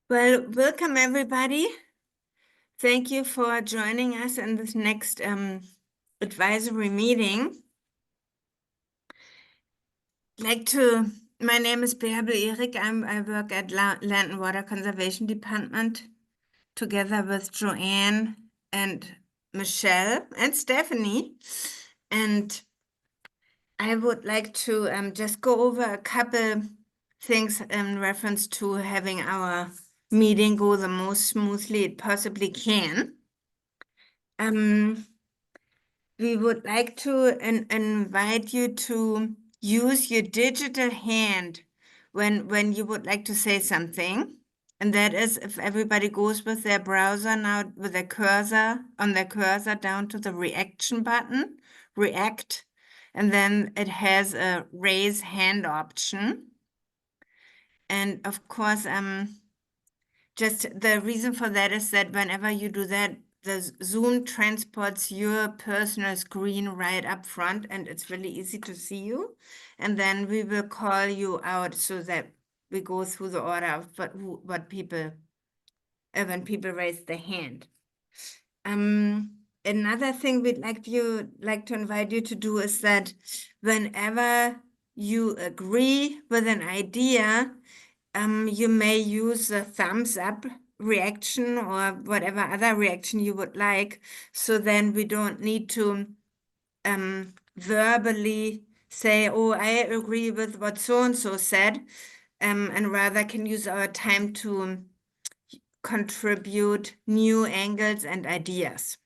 Well, welcome everybody. Thank you for joining us in this next advisory meeting. My name is Bärbel Erik. I work at Land and Water Conservation Department together with Joanne and Michelle and Stephanie. And I would like to just go over a couple things in reference to having our meeting go the most smoothly it possibly can. We would like to invite you to use your digital hand when you would like to say something. And that is if everybody goes with their browser now with their cursor on their cursor down to the reaction button, react, and then it has a raise hand option. And of course, just the reason for that is that whenever you do that, the Zoom transports your personal screen right up front, and it's really easy to see you. And then we will call you out so that we go through the order of what people, when people raise their hand. Another thing we'd like to invite you to do is that whenever you agree with an idea, you may use a thumbs up reaction or whatever other reaction you would like. So then we don't need to verbally say, oh, I agree with what so-and-so said, and rather can use our time to contribute new angles and ideas.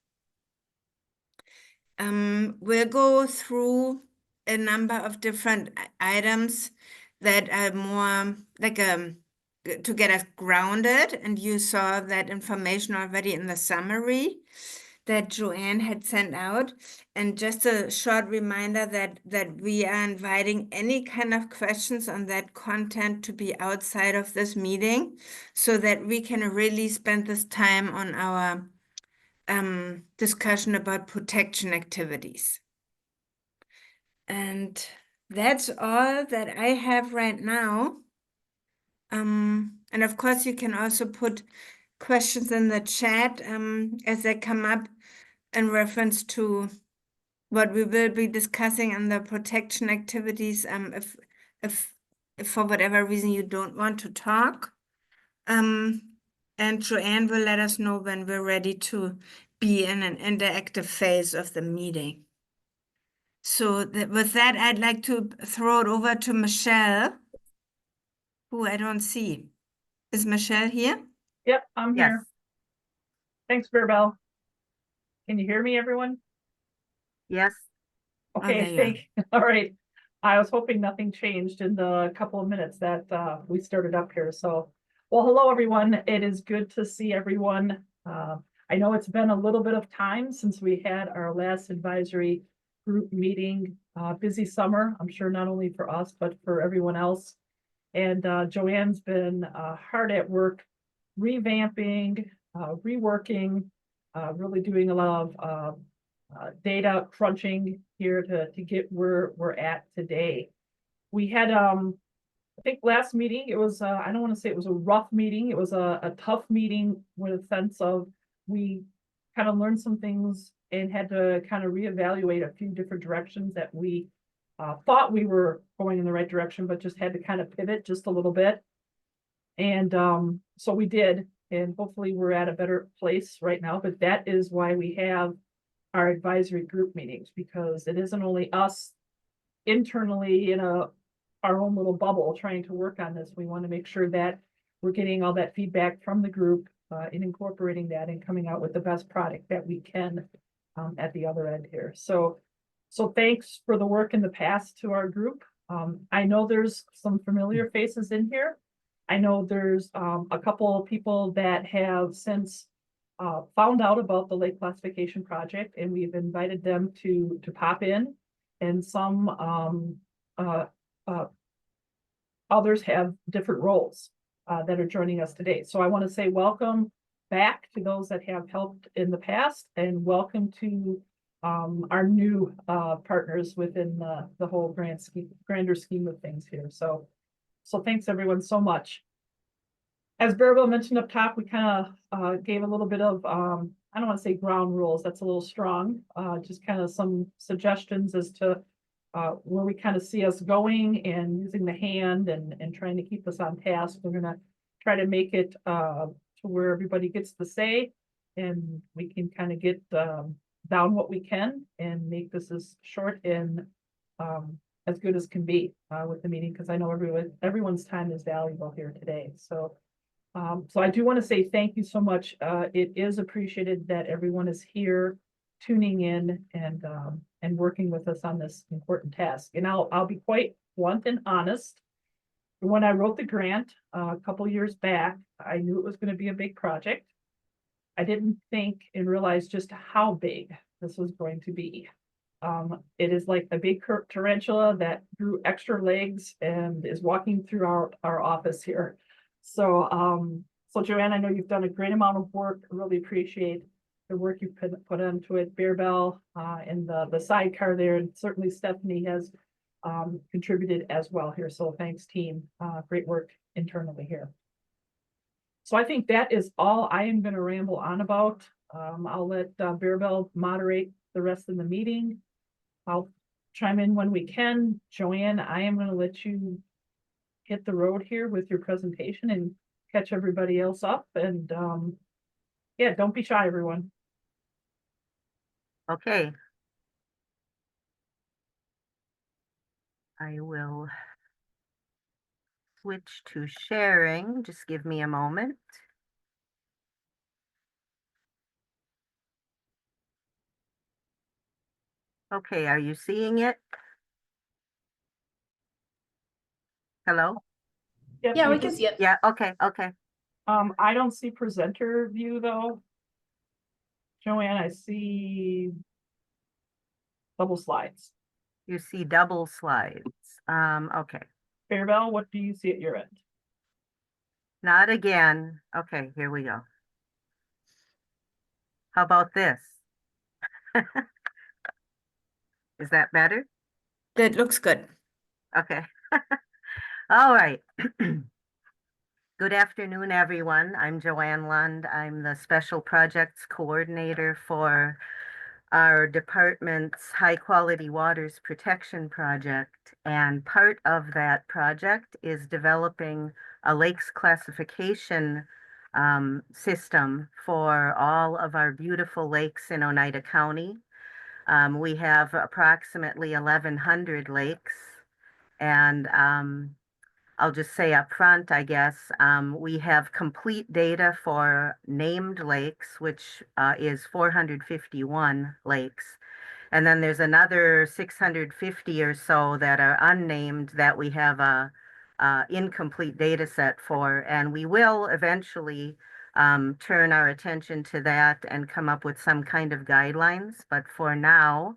We'll go through a number of different items that are more like to get us grounded, and you saw that information already in the summary that Joanne had sent out. And just a short reminder that we are inviting any kind of questions on that content to be outside of this meeting so that we can really spend this time on our discussion about protection activities. And that's all that I have right now. And of course, you can also put questions in the chat as they come up in reference to what we will be discussing in the protection activities. If for whatever reason you don't want to talk, and Joanne will let us know when we're ready to be in an interactive phase of the meeting. So with that, I'd like to throw it over to Michelle, who I don't see. Is Michelle here? Yep, I'm Yes. here. Thanks, Bärbel. Can you hear me, everyone? Yes. Okay, thank you. All right. I was hoping nothing changed in the couple of minutes that we started up here. So, well, hello, everyone. It is good to see everyone. I know it's been a little bit of time since we had our last advisory group meeting. Busy summer, I'm sure not only for us, but for everyone else. And Joanne's been hard at work revamping, reworking, really doing a lot of data crunching here to get where we're at today. We had, I think last meeting, it was, I don't want to say it was a rough meeting. It was a tough meeting with a sense of we kind of learned some things and had to kind of reevaluate a few different directions that we thought we were going in the right direction, but just had to kind of pivot just a little bit. And so we did, and hopefully we're at a better place right now, but that is why we have our advisory group meetings, because it isn't only us internally in our own little bubble trying to work on this. We want to make sure that we're getting all that feedback from the group and incorporating that and coming out with the best product that we can at the other end here. So thanks for the work in the past to our group. I know there's some familiar faces in here. I know there's a couple of people that have since found out about the lake classification project, and we've invited them to pop in, and some others have different roles that are joining us today. So I want to say welcome back to those that have helped in the past, and welcome to our new partners within the whole grander scheme of things here. So thanks everyone so much. As Bearable mentioned up top, we kind of gave a little bit of, I don't want to say ground rules, that's a little strong, just kind of some suggestions as to where we kind of see us going and using the hand and trying to keep us on task. We're gonna try to make it to where everybody gets to say, and we can kind of get down what we can and make this as short and as good as can be with the meeting, because I know everyone's time is valuable here today. So I do want to say thank you so much. It is appreciated that everyone is here tuning in and working with us on this important task. And I'll be quite blunt and honest. When I wrote the grant a couple years back, I knew it was going to be a big project. I didn't think and realize just how big this was going to be. It is like a big tarantula that grew extra legs and is walking through our office here. So Joanne, I know you've done a great amount of work. I really appreciate the work you've put into it, Bearbell, and the sidecar there, and certainly Stephanie has contributed as well here. So thanks, team. Great work internally here. So I think that is all I am going to ramble on about. I'll let Bearbell moderate the rest of the meeting. I'll chime in when we can. Joanne, I am going to let you hit the road here with your presentation and catch everybody else up. And yeah, don't be shy, everyone. Okay. I will switch to sharing. Just give me a moment. Okay, are you seeing it? Hello? Yep, Yeah, you we can see it. Yeah, okay, okay. I don't see presenter view though. Joanne, I see double slides. You see double slides. Okay. Bearbell, what do you see at your end? Not again. Okay, here we go. How about this? Is that better? That looks good. Okay. All right. Good afternoon, everyone. I'm Joanne Lund. I'm the Special Projects Coordinator for our department's High Quality Waters Protection Project. And part of that project is developing a lakes classification system for all of our beautiful lakes in Oneida County. We have approximately 1,100 lakes, and I'll just say up front, I guess, we have complete data for named lakes, which is 451 lakes. And then there's another 650 or so that are unnamed that we have a incomplete data set for. And we will eventually turn our attention to that and come up with some kind of guidelines. But for now,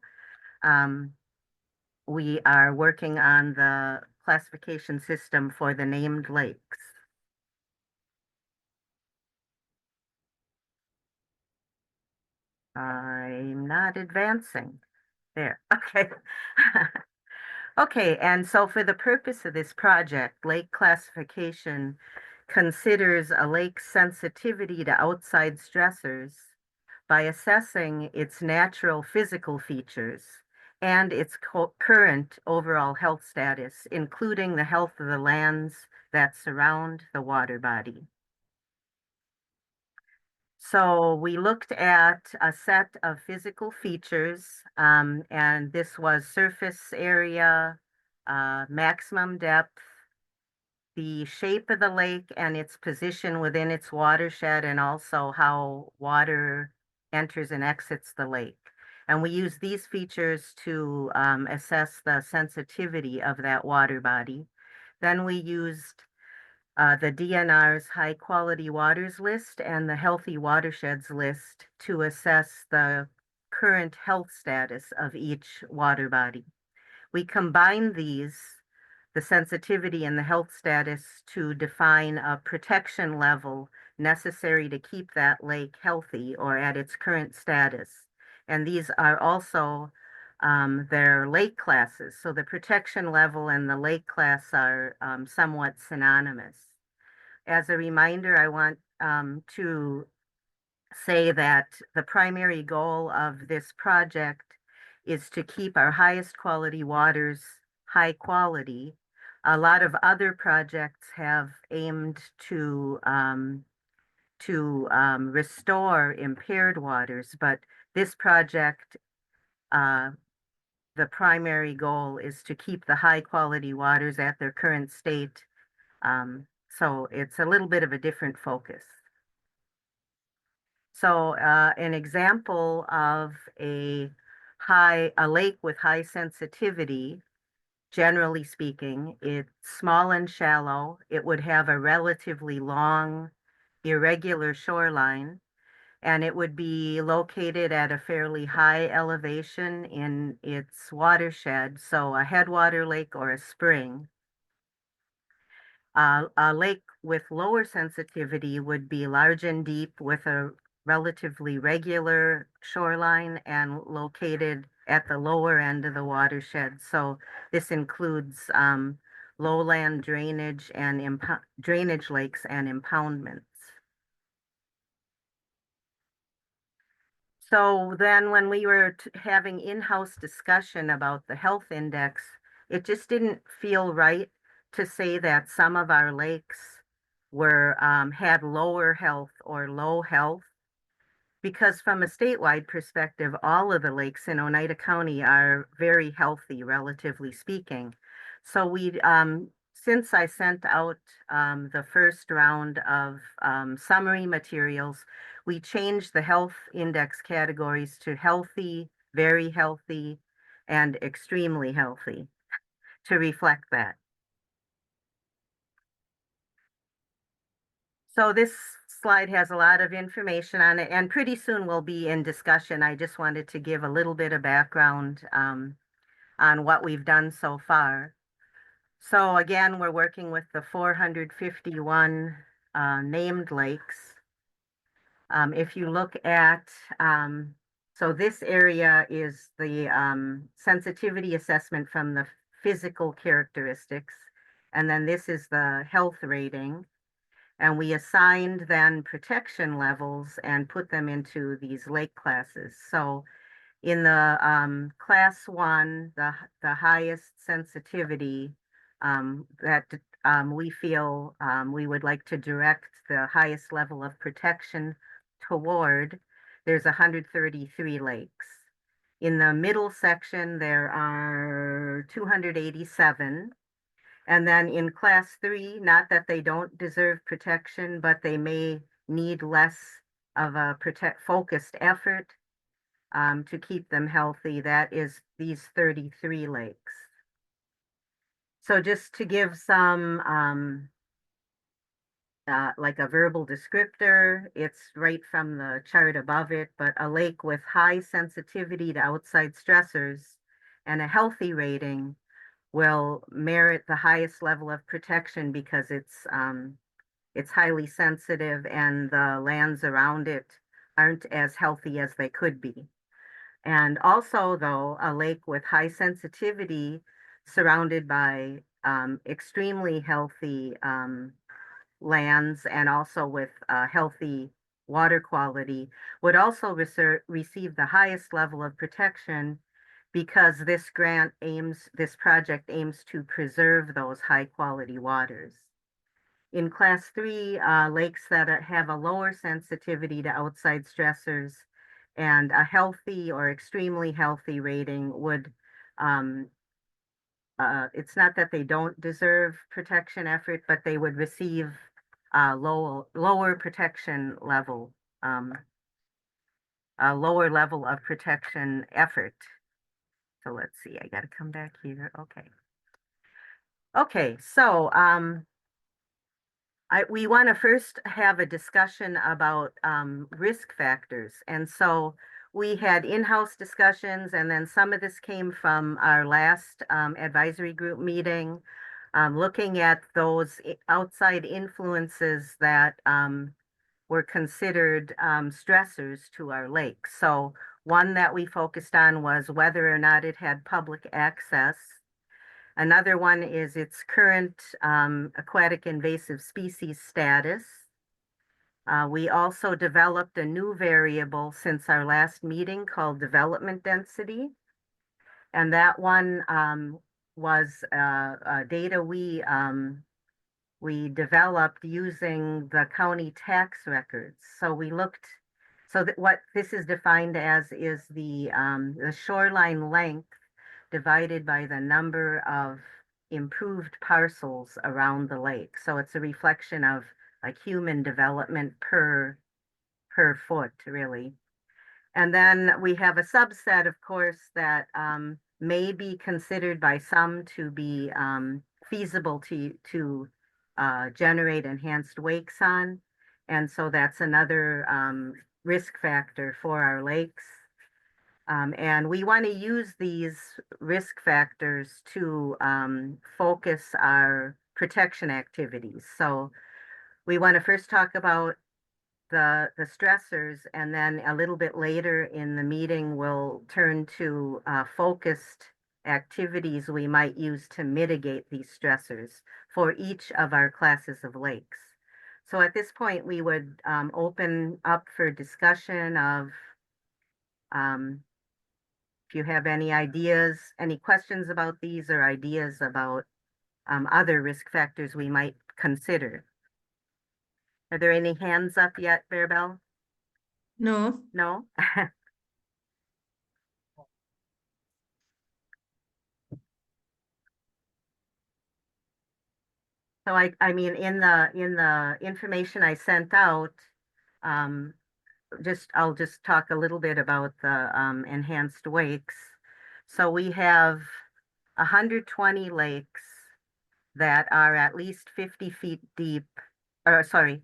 we are working on the classification system for the named lakes. I'm not advancing. There, okay. Okay, and so for the purpose of this project, lake classification considers a lake's sensitivity to outside stressors by assessing its natural physical features and its current overall health status, including the health of the lands that surround the water body. So we looked at a set of physical features, and this was surface area, maximum depth, the shape of the lake and its position within its watershed, and also how water enters and exits the lake. And we use these features to assess the sensitivity of that water body. Then we used the DNR's High Quality Waters List and the Healthy Watersheds List to assess the current health status of each water body. We combine these, the sensitivity and the health status, to define a protection level necessary to keep that lake healthy or at its current status. And these are also their lake classes. So the protection level and the lake class are somewhat synonymous. as a reminder, I want to say that the primary goal of this project is to keep our highest quality waters high quality. A lot of other projects have aimed to restore impaired waters, but this project, the primary goal is to keep the high quality waters at their current state. So it's a little bit of a different focus. So an example of a lake with high sensitivity, generally speaking, it's small and shallow. It would have a relatively long, irregular shoreline, and it would be located at a fairly high elevation in its watershed, so a headwater lake or a spring. A lake with lower sensitivity would be large and deep with a relatively regular shoreline and located at the lower end of the watershed. So this includes lowland drainage and drainage lakes and impoundments. So then when we were having in-house discussion about the health index, it just didn't feel right to say that some of our lakes were had lower health or low health, because from a statewide perspective, all of the lakes in Oneida County are very healthy, relatively speaking. So we, since I sent out the first round of summary materials, we changed the health index categories to healthy, very healthy, and extremely healthy to reflect that. So this slide has a lot of information on it, and pretty soon we'll be in discussion. I just wanted to give a little bit of background on what we've done so far. So again, we're working with the 451 named lakes. If you look at, so this area is the sensitivity assessment from the physical characteristics, and then this is the health rating. And we assigned then protection levels and put them into these lake classes. So in the class 1, the highest sensitivity that we feel we would like to direct the highest level of protection toward, there's 133 lakes. In the middle section, there are 287. And then in class 3, not that they don't deserve protection, but they may need less of a focused effort to keep them healthy. That is these 33 lakes. So just to give some like a verbal descriptor, it's right from the chart above it, but a lake with high sensitivity to outside stressors and a healthy rating will merit the highest level of protection because it's highly sensitive and the lands around it aren't as healthy as they could be. And also, though, a lake with high sensitivity surrounded by extremely healthy lands and also with healthy water quality would also receive the highest level of protection, because this project aims to preserve those high quality waters. In class 3, lakes that have a lower sensitivity to outside stressors and a healthy or extremely healthy rating would, it's not that they don't deserve protection effort, but they would receive lower protection level, a lower level of protection effort. So let's see, I gotta come back here. Okay. Okay, so we want to first have a discussion about risk factors. And so we had in-house discussions, and then some of this came from our last advisory group meeting, looking at those outside influences that were considered stressors to our lake. So one that we focused on was whether or not it had public access. Another one is its current aquatic invasive species status. We also developed a new variable since our last meeting called development density. And that one was data we developed using the county tax records. So we looked, so that what this is defined as is the shoreline length divided by the number of improved parcels around the lake. So it's a reflection of like human development per foot, really. And then we have a subset, of course, that may be considered by some to be feasible to generate enhanced wakes on. And so that's another risk factor for our lakes. And we want to use these risk factors to focus our protection activities. So we want to first talk about the stressors, and then a little bit later in the meeting, we'll turn to focused activities we might use to mitigate these stressors for each of our classes of lakes. So at this point, we would open up for discussion of if you have any ideas, any questions about these or ideas about other risk factors we might consider. Are there any hands up yet, Bearbell? No. No? So I mean, in the information I sent out, I'll just talk a little bit about the enhanced wakes. So we have 120 lakes that are at least 50 feet deep, or sorry,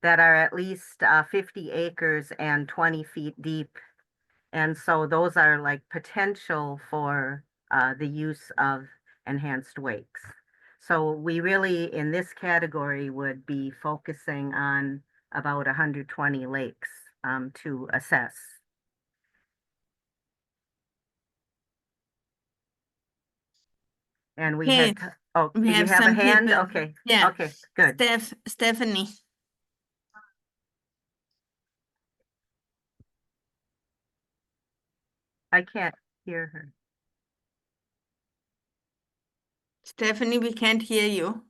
that are at least 50 acres and 20 feet deep. And so those are like potential for the use of enhanced wakes. So we really, in this category, would be focusing on about 120 lakes to assess. And we Okay, had, oh, we do you have have a some hand? people. Okay, Yeah. okay, good. Stephanie. I can't hear her. Stephanie, we can't hear you.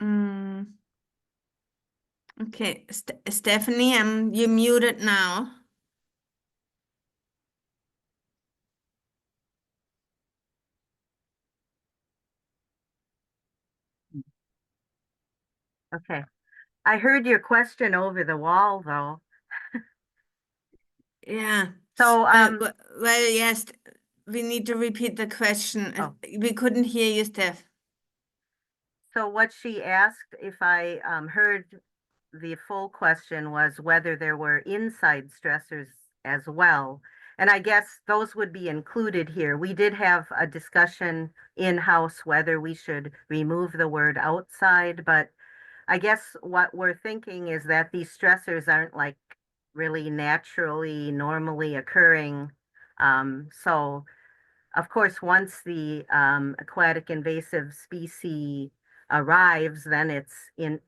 Mm. Okay, Stephanie, you're muted now. Okay. I heard your question over the wall, though. Yeah. So, well, yes, we need to repeat the question. Oh. We couldn't hear you, Steph. So what she asked, if I heard the full question, was whether there were inside stressors as well. And I guess those would be included here. We did have a discussion in-house whether we should remove the word outside, but I guess what we're thinking is that these stressors aren't like really naturally, normally occurring. So of course, once the aquatic invasive species arrives, then it's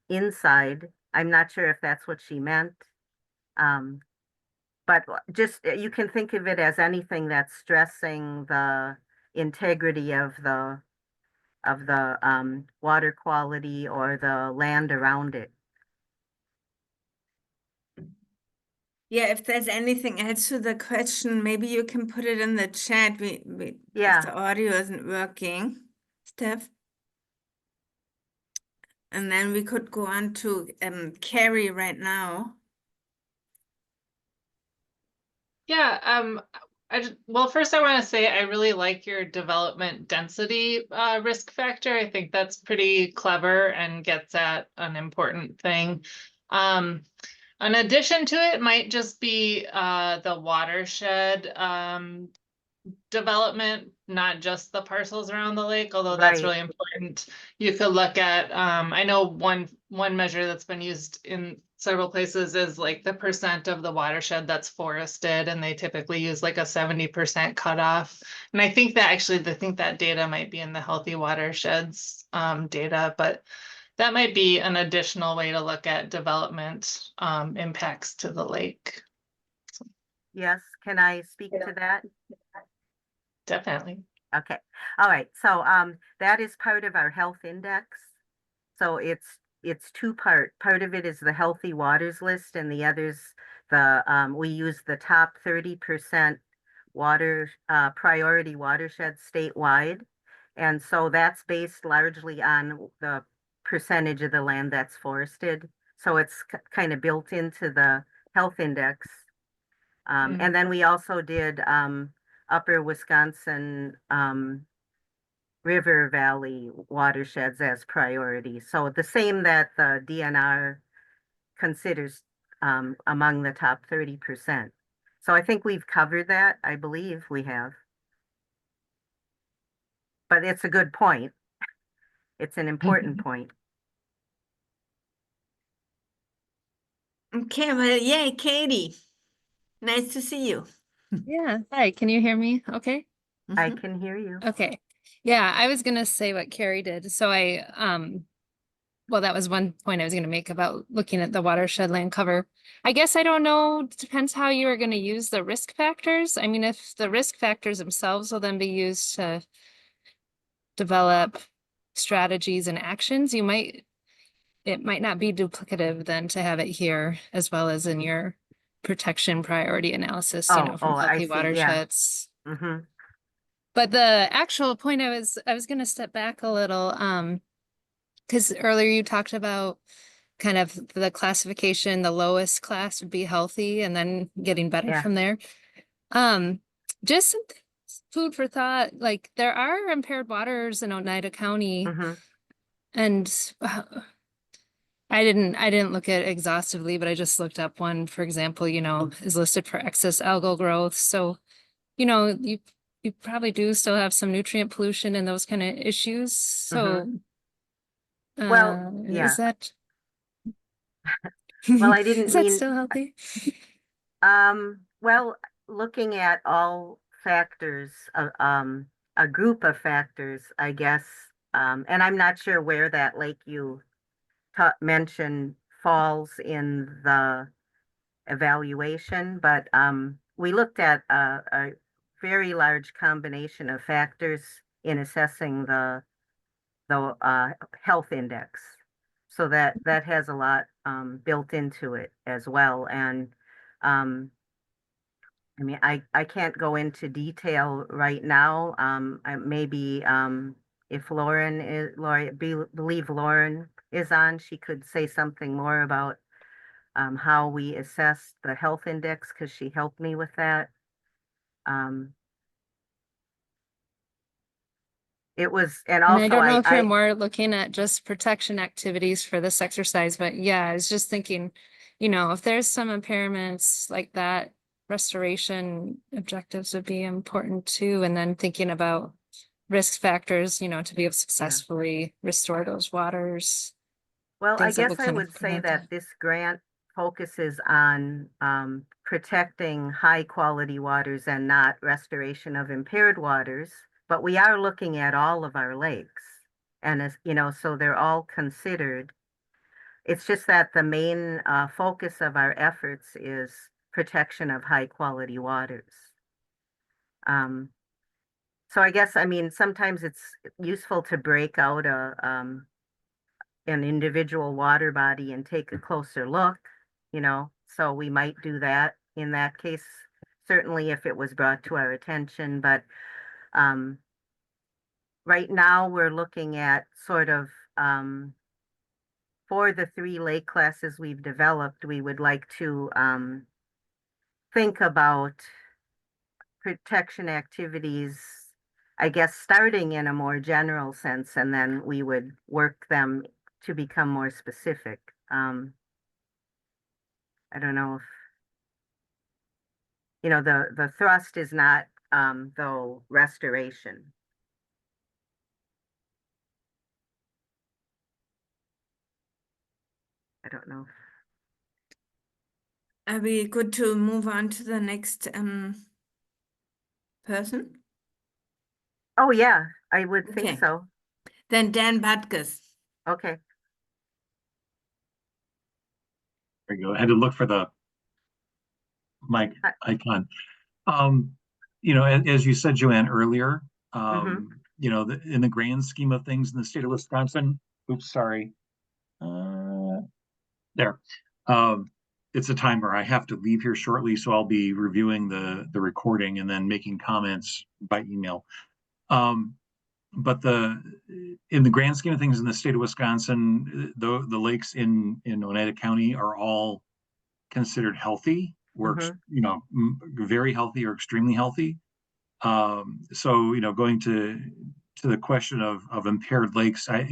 inside. I'm not sure if that's what she meant. But just you can think of it as anything that's stressing the integrity of the water quality or the land around it. Yeah, if there's anything else to the question, maybe you can put it in the chat. Yeah. If the audio isn't working, Steph. And then we could go on to Carrie right now. Yeah, well, first I want to say I really like your development density risk factor. I think that's pretty clever and gets at an important thing. In addition to it might just be the watershed development, not just the parcels around the lake, although that's Right. really important. You could look at, I know one measure that's been used in several places is like the percent of the watershed that's forested, and they typically use like a 70% cutoff. And I think that data might be in the Healthy Watersheds data, but that might be an additional way to look at development impacts to the lake. Yes, can I speak to that? Definitely. Okay, all right, so that is part of our health index. So it's part of it is the healthy waters list, and the others, we use the top 30% water priority watersheds statewide. And so that's based largely on the percentage of the land that's forested. So it's kind of built into the health index. And then we also did Upper Wisconsin River Valley watersheds as priority. So the same that the DNR considers among the top 30%. So I think we've covered that. I believe we have. But it's a good point. It's an important point. Okay, well, yay, Katie. Nice to see you. Yeah. Hi, can you hear me? Okay. I Mhm. can hear you. Okay. Yeah, I was gonna say what Carrie did. So well, that was one point I was gonna make about looking at the watershed land cover. I guess I don't know, depends how you are gonna use the risk factors. I mean, if the risk factors themselves will then be used to develop strategies and actions, it might not be duplicative then to have it here as well as in your protection priority analysis, Oh, from I healthy see, yeah. watersheds. Mm-hmm. But the actual point I was gonna step back a little, because earlier you talked about kind of the classification, the lowest class would be healthy and then getting better Yeah. from there. Just some food for thought, like there are impaired waters in Oneida County, Mm-hmm. and I didn't look at exhaustively, but I just looked up one, for example, is listed for excess algal growth. So, you probably do still have some nutrient pollution and those kind of issues. So, Well, yeah. is that Well, I didn't is that mean, still healthy? well, looking at all factors, a group of factors, I guess, and I'm not sure where that lake you mentioned falls in the evaluation, but we looked at a very large combination of factors in assessing the health index. So that has a lot built into it as well. And I mean, I can't go into detail right now. Maybe if believe Lauren is on, she could say something more about how we assess the health index because she helped me with that. It was, and And I also don't know if you're more looking at just protection activities for this exercise, but yeah, I was just thinking, if there's some impairments like that, restoration objectives would be important too. And then thinking about risk factors, to be able to successfully restore those waters. well, I things that will guess I kind of would say prevent that this grant focuses on protecting high quality waters and not restoration of impaired waters. But we are looking at all of our lakes, and as so they're all considered. It's just that the main focus of our efforts is protection of high quality waters. So I guess, I mean, sometimes it's useful to break out an individual water body and take a closer look, so we might do that in that case, certainly if it was brought to our attention, but right now we're looking at sort of for the 3 lake classes we've developed, we would like to think about protection activities, I guess, starting in a more general sense, and then we would work them to become more specific. I don't know if, the thrust is not though, restoration. I don't know. Are we good to move on to the next person? Oh, yeah, I would Okay. think so. Then Dan Butkus. Okay. There you go. I had to look for the mic Hi. icon. As you said, Joanne, earlier, in the grand scheme of things in the state of Wisconsin, oops, sorry. There. It's a timer. I have to leave here shortly, so I'll be reviewing the recording and then making comments by email. But in the grand scheme of things in the state of Wisconsin, the lakes in Oneida County are all considered healthy. We're very healthy or extremely healthy. So going to the question of impaired lakes, I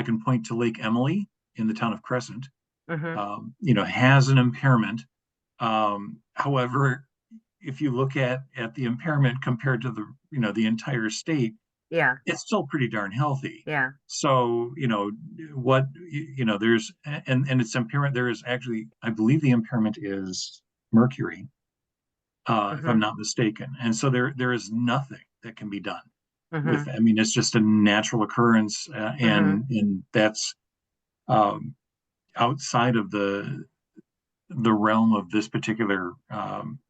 can point to Lake Emily in the town of Crescent. Has an impairment. However, if you look at the impairment compared to the entire state, Yeah, it's still pretty darn healthy. yeah. So, there's, and its impairment, there is actually, I believe the impairment is mercury, if I'm not mistaken. And so there is nothing that can be done with, it's just a natural occurrence, and that's outside of the realm of this particular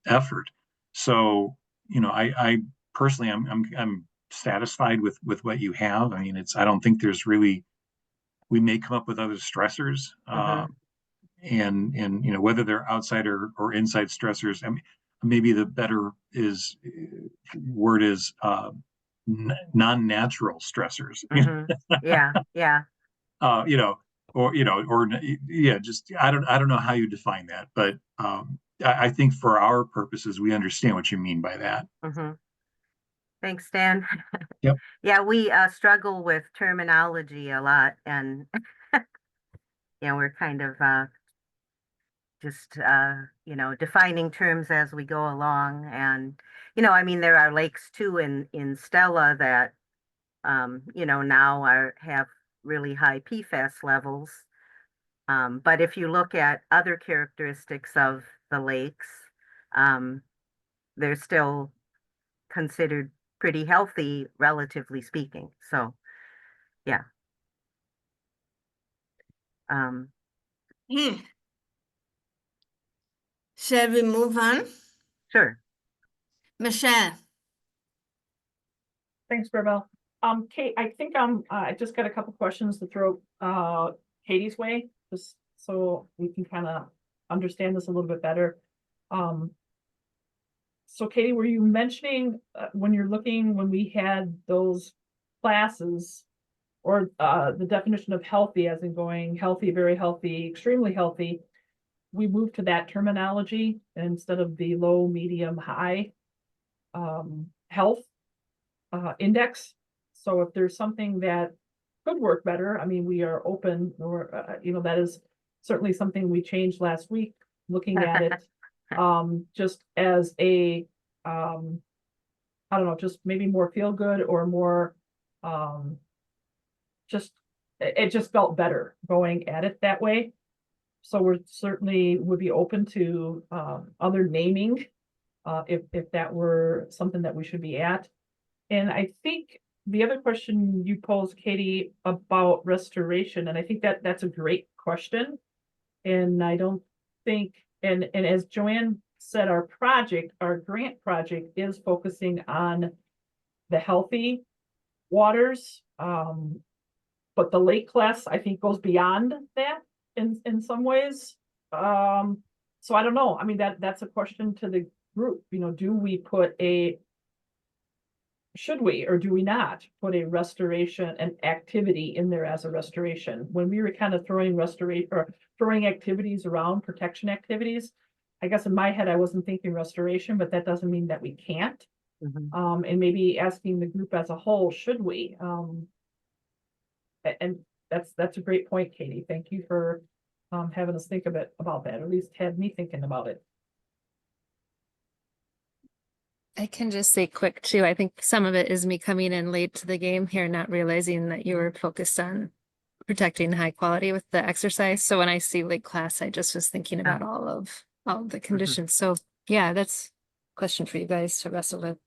effort. So, I personally, I'm satisfied with what you have. I mean, I don't think there's really, we may come up with other stressors, and whether they're outside or inside stressors. I mean, maybe the better word is non-natural stressors. Yeah, yeah. Just I don't know how you define that, but I think for our purposes, we understand what you mean by that. Thanks, Dan. Yep. Yeah, we struggle with terminology a lot, and we're kind of just defining terms as we go along. And there are lakes too in Stella that now have really high PFAS levels. But if you look at other characteristics of the lakes, they're still considered pretty healthy, relatively speaking. So, yeah. Shall we move on? Sure. Michelle. Thanks, Berbel. Kate, I think I just got a couple questions to throw Katie's way, just so we can kind of understand this a little bit better. So Katie, were you mentioning when we had those classes, or the definition of healthy as in going healthy, very healthy, extremely healthy, we moved to that terminology instead of the low, medium, high health index. So if there's something that could work better, I mean, we are open, or that is certainly something we changed last week, looking at it just as a I don't know, just maybe more feel good, or more it just felt better going at it that way. So we're certainly would be open to other naming if that were something that we should be at. And I think the other question you posed, Katie, about restoration, and I think that's a great question. And I don't think, and as Joanne said, our grant project is focusing on the healthy waters. But the lake class, I think, goes beyond that in some ways. So I don't know. I mean, that's a question to the group. Should we or do we not put a restoration and activity in there as a restoration? When we were kind of throwing activities around, protection activities, I guess in my head I wasn't thinking restoration, but that doesn't mean that we can't. And maybe asking the group as a whole, should we? And that's a great point, Katie. Thank you for having us think a bit about that, or at least had me thinking about it. I can just say quick too. I think some of it is me coming in late to the game here, not realizing that you were focused on protecting high quality with the exercise. So when I see lake class, I just was thinking about all of the conditions. So yeah, that's a question for you guys to wrestle with.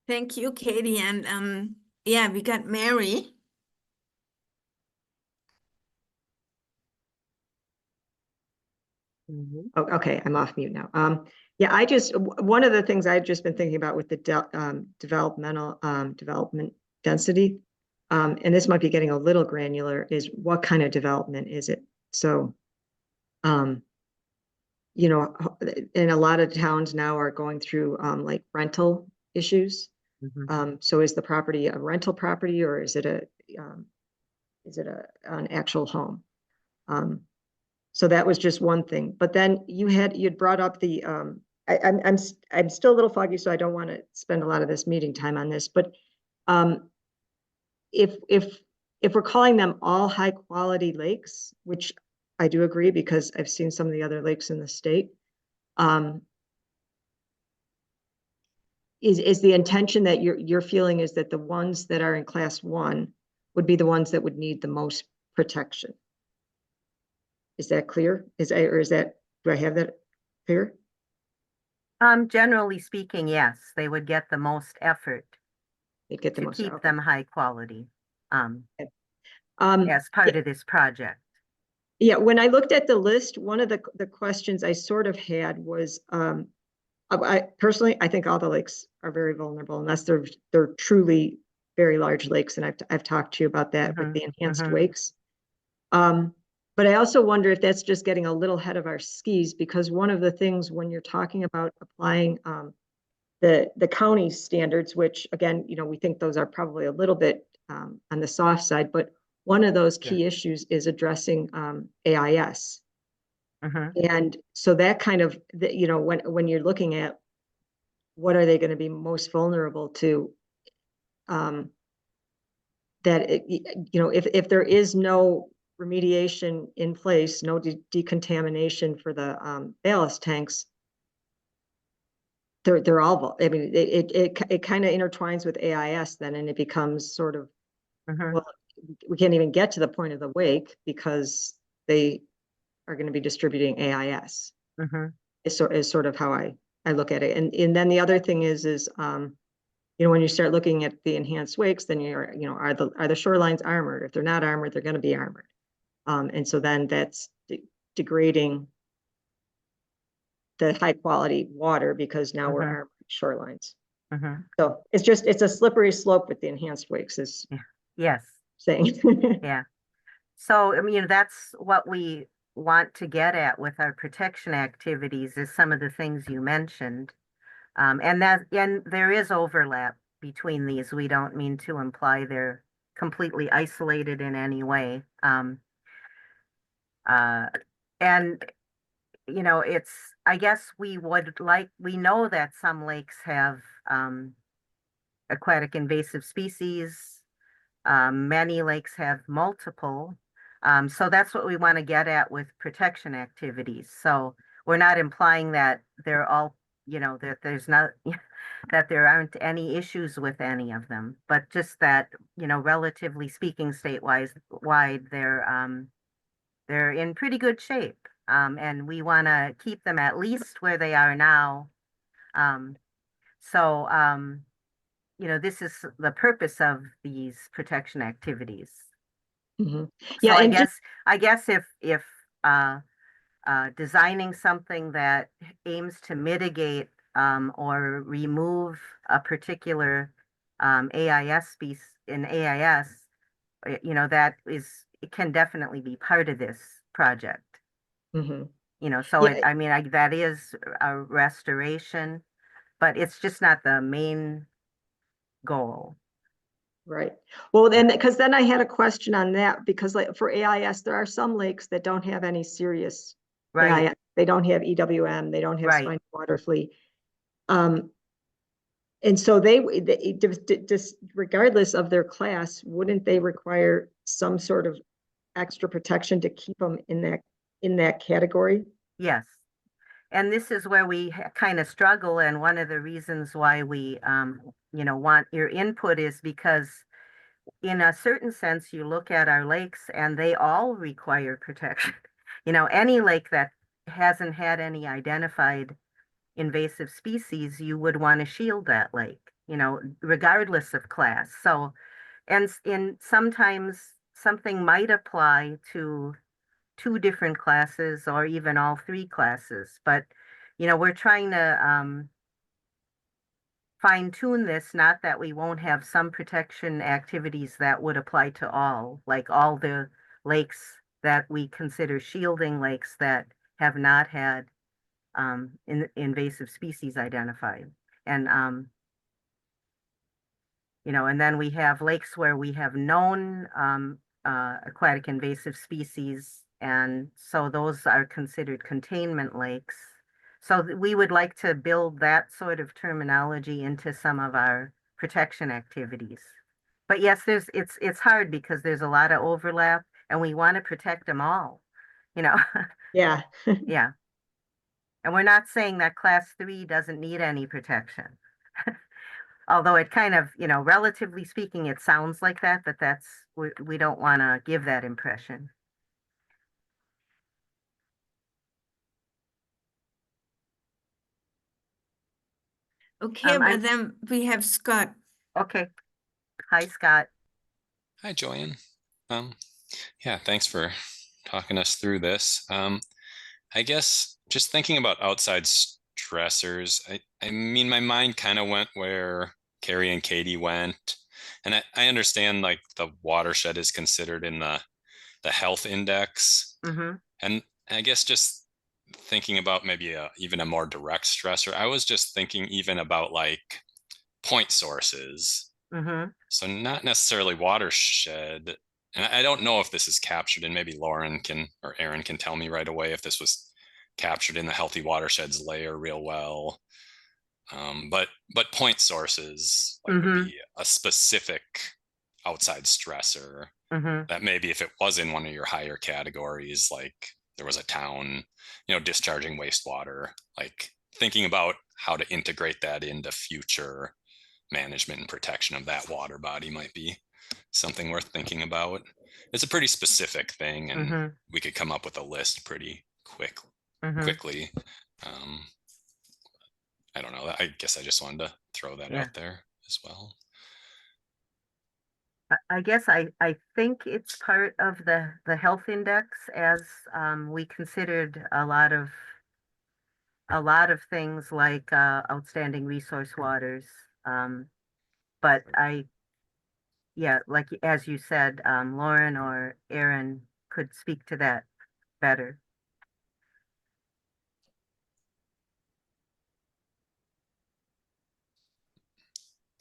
Thank you, Katie. And yeah, we got Mary. Mhm. Oh, okay, I'm off mute now. Yeah, one of the things I've just been thinking about with the development density, and this might be getting a little granular, is what kind of development is it? So, you know, and a lot of towns now are going through like rental issues. Mhm. So is the property a rental property, or is it an actual home? So that was just one thing. But then you'd brought up the I'm still a little foggy, so I don't want to spend a lot of this meeting time on this. But if we're calling them all high quality lakes, which I do agree because I've seen some of the other lakes in the state, is the intention that you're feeling is that the ones that are in class 1 would be the ones that would need the most protection? Is that clear? Do I have that clear? Generally speaking, yes, they would get the most effort They'd get the to most. keep Okay. them high quality, as Yeah, part of this project. yeah, when I looked at the list, one of the questions I sort of had was, I personally, I think all the lakes are very vulnerable unless they're truly very large lakes, and I've talked to you about that with Mhm, the enhanced mhm. wakes. But I also wonder if that's just getting a little ahead of our skis, because one of the things when you're talking about applying the county standards, which again, you know, we think those are probably a little bit on the soft side, but one of those key issues is addressing AIS. Mhm. And so that kind of, you know, when you're looking at what are they going to be most vulnerable to, you know, if there is no remediation in place, no decontamination for the ballast tanks, they're all, I mean, it kind of intertwines with AIS then, and it becomes sort of, Mhm. well, we can't even get to the point of the wake because they are going to be distributing AIS. Mhm. Is sort of how I look at it. And then the other thing is you know, when you start looking at the enhanced wakes, then you know, are the shorelines armored? If they're not armored, they're going to be armored. And so then that's degrading the high quality water because now we're Mhm. armored shorelines. Mhm. So it's a slippery slope with the enhanced wakes, is Yes, saying. yeah. So, I mean, that's what we want to get at with our protection activities is some of the things you mentioned. And there is overlap between these. We don't mean to imply they're completely isolated in any way. Uh, and you know, I guess we know that some lakes have aquatic invasive species. Many lakes have multiple. So that's what we want to get at with protection activities. So we're not implying that they're all, you know, that there's not, that there aren't any issues with any of them, but just that, you know, relatively speaking, statewide, they're in pretty good shape. And we want to keep them at least where they are now. So, you know, this is the purpose of these protection activities. Mhm. So Yeah, and I guess if designing something that aims to mitigate or remove a particular AIS species in AIS, you know, it can definitely be part of this project. Mhm. You know, so Yeah. I mean, that is a restoration, but it's just not the main goal. Right. Well, then, because then I had a question on that, because like for AIS, there are some lakes that don't have any serious Right, AIS. They don't have EWM, they don't have right. spiny water flea. And so just regardless of their class, wouldn't they require some sort of extra protection to keep them in that category? Yes. And this is where we kind of struggle, and one of the reasons why we, want your input is because in a certain sense, you look at our lakes and they all require protection. Any lake that hasn't had any identified invasive species, you would want to shield that lake, regardless of class. So, and sometimes something might apply to 2 different classes or even all 3 classes, but we're trying to fine tune this, not that we won't have some protection activities that would apply to all, like all the lakes that we consider shielding lakes that have not had invasive species identified. And and then we have lakes where we have known aquatic invasive species, and so those are considered containment lakes. So we would like to build that sort of terminology into some of our protection activities. But yes, it's hard because there's a lot of overlap, and we want to protect them all, Yeah. Yeah. And we're not saying that class 3 doesn't need any protection. Although it kind of, relatively speaking, it sounds like that, but we don't want to give that impression. Okay, I'm- but then we have Scott. Okay. Hi, Scott. Hi, Joanne. Yeah, thanks for talking us through this. I guess just thinking about outside stressors, I mean, my mind kind of went where Carrie and Katie went. And I understand like the watershed is considered in the health index. Mm-hmm. And I guess just thinking about maybe even a more direct stressor, I was just thinking even about like point sources. Mm-hmm. So not necessarily watershed. And I don't know if this is captured, and maybe Lauren or Aaron can tell me right away if this was captured in the healthy watersheds layer real well. But point sources like would be a specific outside stressor that maybe if it was in one of your higher categories, like there was a town, discharging wastewater, like thinking about how to integrate that into future management and protection of that water body might be something worth thinking about. It's a pretty specific thing, and we could come up with a list pretty quickly. I don't know. I guess I just wanted to throw that out there as well. I guess I think it's part of the health index, as we considered a lot of things like outstanding resource waters. But like as you said, Lauren or Aaron could speak to that better.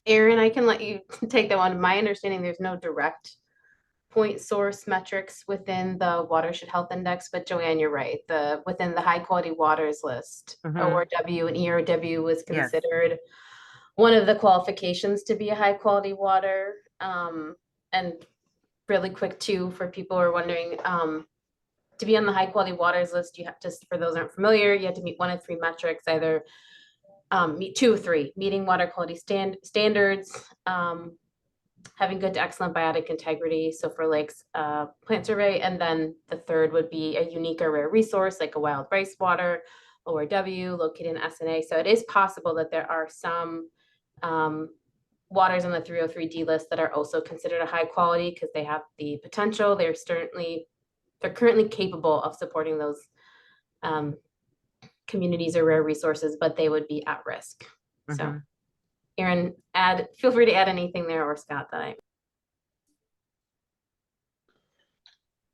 Aaron, I can let you take that one. My understanding, there's no direct point source metrics within the watershed health index, but Joanne, you're right. Within the high quality waters list, ORW and ERW was considered one of the qualifications to be a high quality water. And really quick too, for people who are wondering, to be on the high quality waters list, you have to, for those who aren't familiar, you have to meet 1 of 3 metrics, either meet 2 of 3, meeting water quality standards, having good to excellent biotic integrity. So for lakes, plant survey, and then the third would be a unique or rare resource like a wild rice water, ORW, located in SNA. So it is possible that there are some waters on the 303D list that are also considered a high quality because they have the potential. They're currently capable of supporting those communities or rare resources, but they would be at risk. So Aaron, feel free to add anything there, or Scott, that I.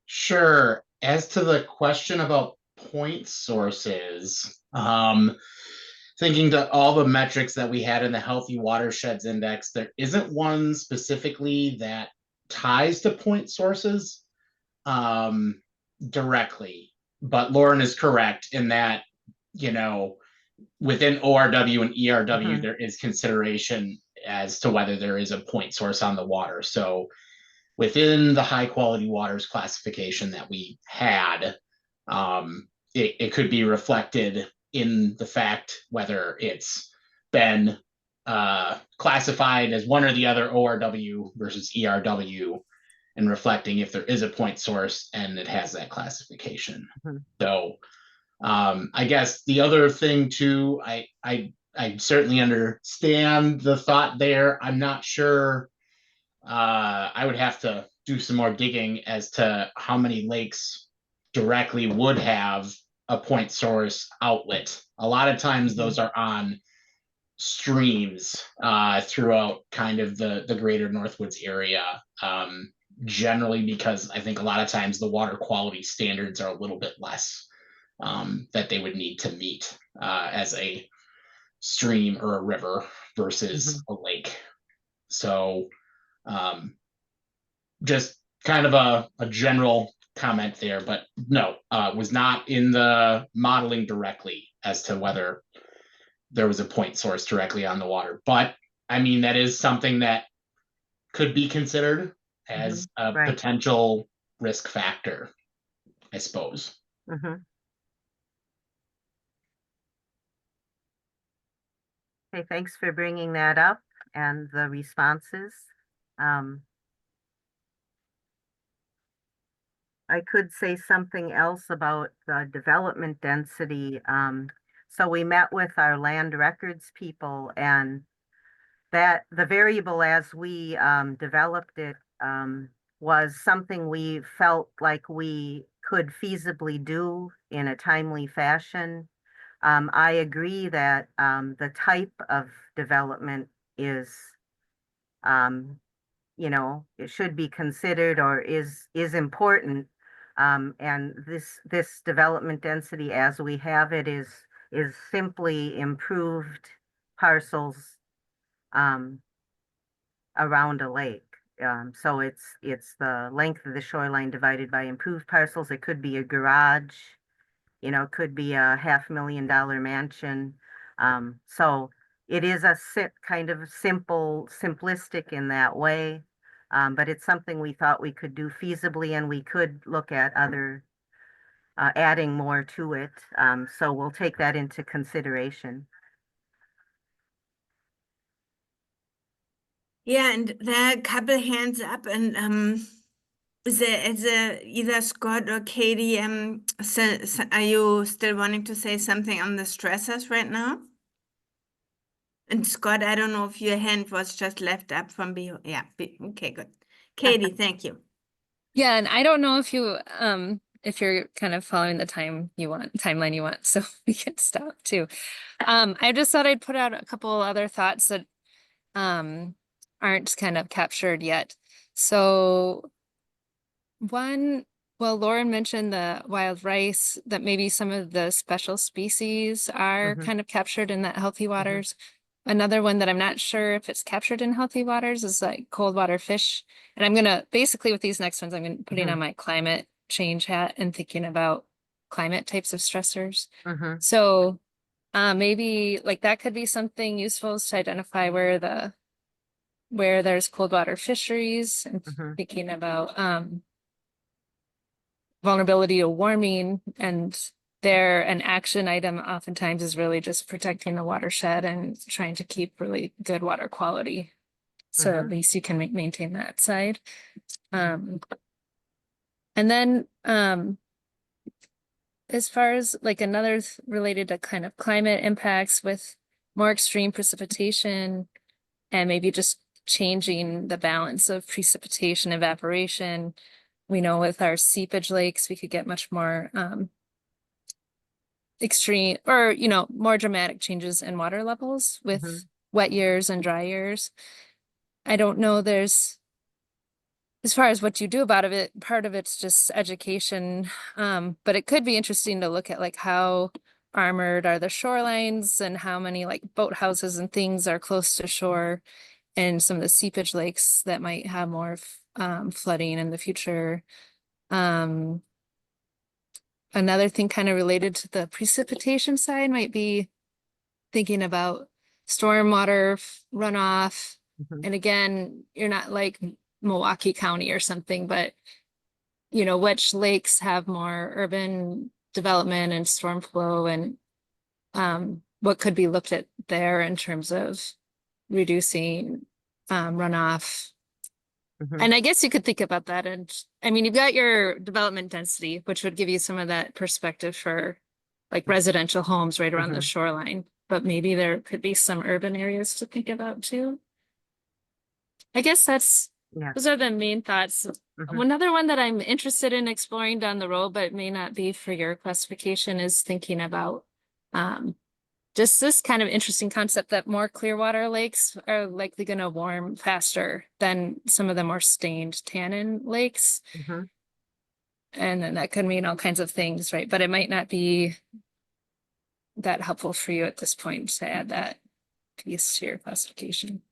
Sure. As to the question about point sources, thinking to all the metrics that we had in the Healthy Watersheds Index, there isn't one specifically that ties to point sources directly. But Lauren is correct in that, within ORW and ERW, there is consideration as to whether there is a point source on the water. So within the high quality waters classification that we had, it could be reflected in the fact whether it's been classified as one or the other, ORW versus ERW, and reflecting if there is a point source and it has that classification. Mhm. So I guess the other thing too, I certainly understand the thought there. I'm not sure. I would have to do some more digging as to how many lakes directly would have a point source outlet. A lot of times those are on streams throughout kind of the greater Northwoods area. Generally because I think a lot of times the water quality standards are a little bit less that they would need to meet as a stream or a river versus a lake. So just kind of a general comment there, but no, was not in the modeling directly as to whether there was a point source directly on the water. But I mean, that is something that could be considered as a Right. potential risk factor, I suppose. Mhm. Okay, thanks for bringing that up and the responses. I could say something else about the development density. So we met with our land records people, and that the variable as we developed it was something we felt like we could feasibly do in a timely fashion. I agree that the type of development is, it should be considered or is important. And this development density as we have it is simply improved parcels around a lake. So it's the length of the shoreline divided by improved parcels. It could be a garage, it could be a $500,000 mansion. So it is a kind of simplistic in that way. But it's something we thought we could do feasibly, and we could look at other adding more to it. So we'll take that into consideration. Yeah, and there are a couple hands up, and is there either Scott or Katie, so are you still wanting to say something on the stressors right now? And Scott, I don't know if your hand was just left up from behind. Yeah, okay, good. Katie, thank you. Yeah, and I don't know if you're kind of following the timeline you want, so we can stop too. I just thought I'd put out a couple other thoughts that aren't kind of captured yet. So one, well, Lauren mentioned the wild rice, that maybe some of the special species are kind of captured in that healthy waters. Another one that I'm not sure if it's captured in healthy waters is like cold water fish. And I'm gonna basically with these next ones, I'm gonna putting on my climate change hat and thinking about climate types of stressors. So maybe like that could be something useful is to identify where there's cold water fisheries and thinking about vulnerability to warming, and there an action item oftentimes is really just protecting the watershed and trying to keep really good water quality. So at least you can maintain that side. And then as far as like another related to kind of climate impacts with more extreme precipitation and maybe just changing the balance of precipitation evaporation. We know with our seepage lakes, we could get much more extreme or, more dramatic changes in water levels with wet years and dry years. I don't know, as far as what you do about it, part of it's just education. But it could be interesting to look at like how armored are the shorelines and how many like boathouses and things are close to shore, and some of the seepage lakes that might have more flooding in the future. Another thing kind of related to the precipitation side might be thinking about stormwater runoff. And again, you're not like Milwaukee County or something, but which lakes have more urban development and storm flow, and what could be looked at there in terms of reducing runoff. Mhm. And I guess you could think about that. And I mean, you've got your development density, which would give you some of that perspective for like residential homes right around the Mhm. shoreline. But maybe there could be some urban areas to think about too. I guess Yeah. those are the main thoughts. Mhm. Another one that I'm interested in exploring down the road, but may not be for your classification, is thinking about just this kind of interesting concept that more Clearwater lakes are likely going to warm faster than some of the more stained tannin lakes. Mhm. And then that could mean all kinds of things, right? But it might not be that helpful for you at this point to add that piece to your classification.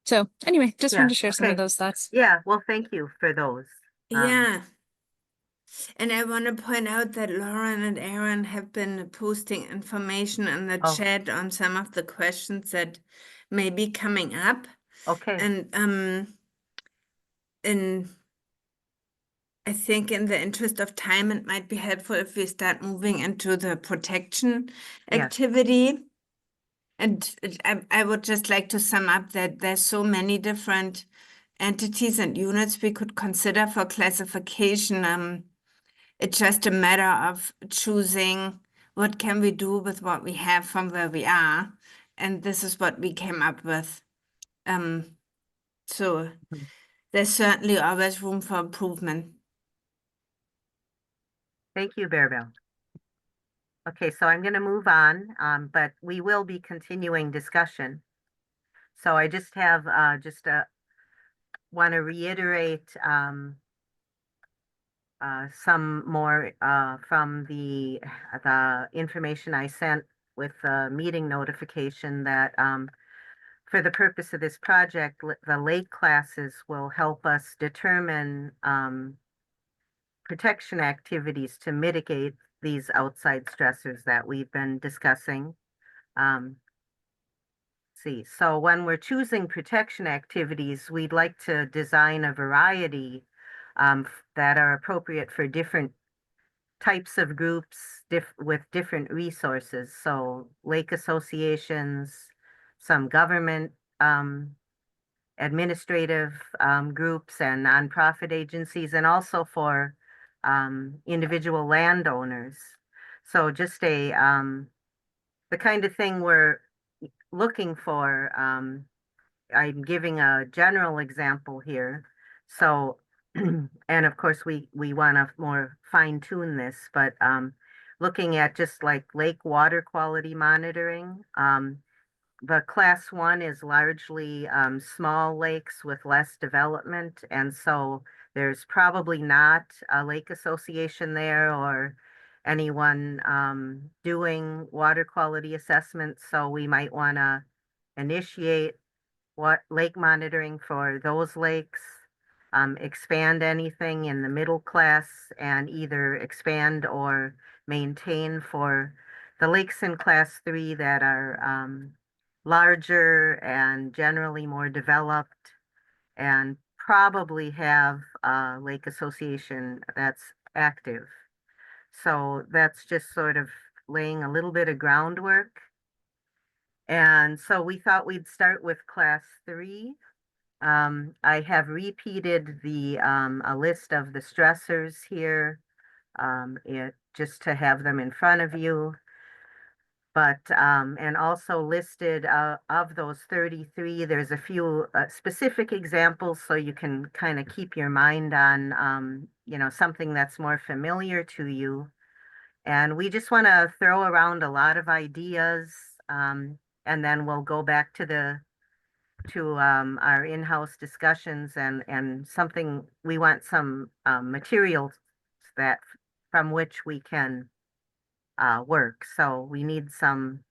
So anyway, just Yeah, wanted to share some of okay. those thoughts. Yeah, well, thank you for those. Yeah. And I want to point out that Lauren and Aaron have been posting information in the Oh. chat on some of the questions that may be coming up. Okay, And I think in the interest of time, it might be helpful if we start moving into the protection Yes. activity. And I would just like to sum up that there's so many different entities and units we could consider for classification. It's just a matter of choosing what can we do with what we have from where we are. And this is what we came up with. So Mhm. there's certainly always room for improvement. Thank you, Bearbell. Okay, so I'm gonna move on, but we will be continuing discussion. So I just have, want to reiterate, some more, from the information I sent with the meeting notification that, for the purpose of this project, the lake classes will help us determine, protection activities to mitigate these outside stressors that we've been discussing. So when we're choosing protection activities, we'd like to design a variety that are appropriate for different types of groups with different resources. So lake associations, some government administrative groups and nonprofit agencies, and also for individual landowners. So just the kind of thing we're looking for. I'm giving a general example here. So, and of course, we want to more fine tune this, but looking at just like lake water quality monitoring, the class 1 is largely small lakes with less development. And so there's probably not a lake association there or anyone doing water quality assessments. So we might want to initiate lake monitoring for those lakes, expand anything in the middle class, and either expand or maintain for the lakes in class 3 that are larger and generally more developed and probably have a lake association that's active. So that's just sort of laying a little bit of groundwork. And so we thought we'd start with class 3. I have repeated a list of the stressors here, just to have them in front of you. But, and also listed, of those 33, there's a few specific examples so you can kind of keep your mind on, something that's more familiar to you. And we just want to throw around a lot of ideas, and then we'll go back to our in-house discussions and something, we want some materials that from which we can work. So we need some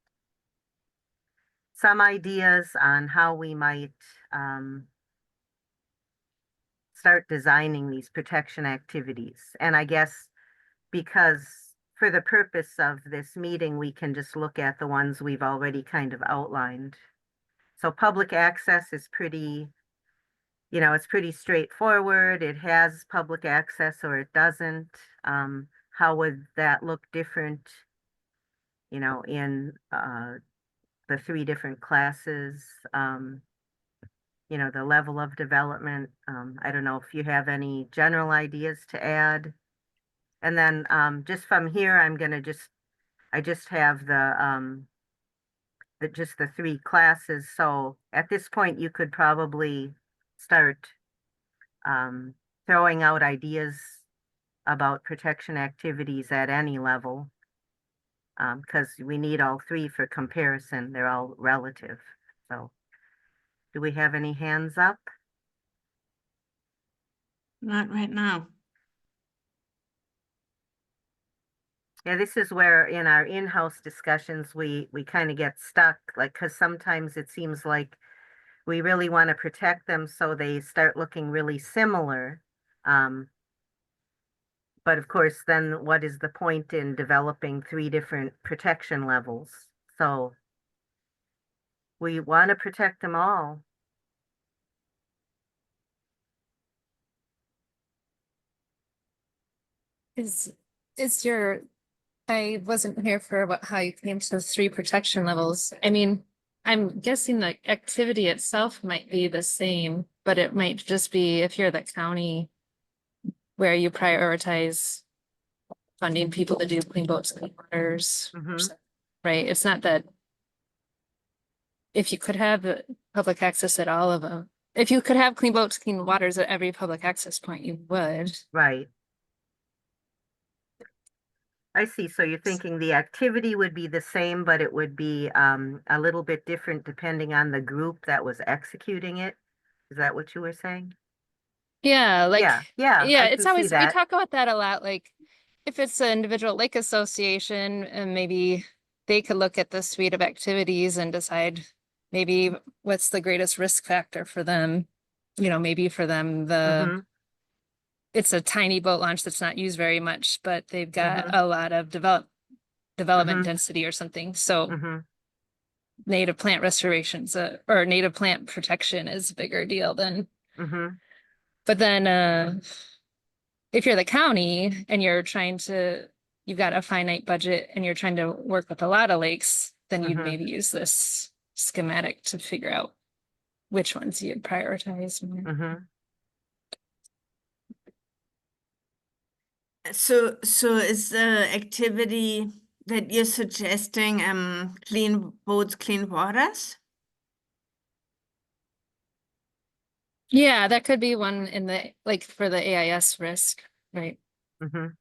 ideas on how we might start designing these protection activities. And I guess because for the purpose of this meeting, we can just look at the ones we've already kind of outlined. So public access is pretty, it's pretty straightforward. It has public access or it doesn't. How would that look different you know, in the 3 different classes, you know, the level of development. I don't know if you have any general ideas to add. And then just from here, I just have just the 3 classes. So at this point, you could probably start throwing out ideas about protection activities at any level. Because we need all 3 for comparison. They're all relative. So do we have any hands up? Not right now. Yeah, this is where in our in-house discussions, we kind of get stuck, like, because sometimes it seems like we really want to protect them, so they start looking really similar. But of course, then what is the point in developing 3 different protection levels? So we want to protect them all. Is your, I wasn't here for how you came to the 3 protection levels. I mean, I'm guessing the activity itself might be the same, but it might just be if you're the county where you prioritize funding people to do clean boats, clean waters, Mhm. right? It's not that if you could have the public access at all of them, if you could have clean boats, clean waters at every public access point, you would. Right. I see. So you're thinking the activity would be the same, but it would be a little bit different depending on the group that was executing it. Is that what you were saying? Yeah, like, Yeah, yeah, I it's can see always, we that. talk about that a lot, like, if it's an individual lake association, and maybe they could look at the suite of activities and decide maybe what's the greatest risk factor for them. You know, maybe for them, Mhm. it's a tiny boat launch that's not used very much, but they've got Mhm. a lot of development Mhm. density or something. So Mhm. native plant restorations, or native plant protection is a bigger deal than, Mhm. but then, if you're the county and you've got a finite budget and you're trying to work with a lot of lakes, then you'd Mhm. maybe use this schematic to figure out which ones you'd prioritize more. Mhm. So is the activity that you're suggesting clean boats, clean waters? Yeah, that could be one in the, like, for the AIS risk, right? Mhm.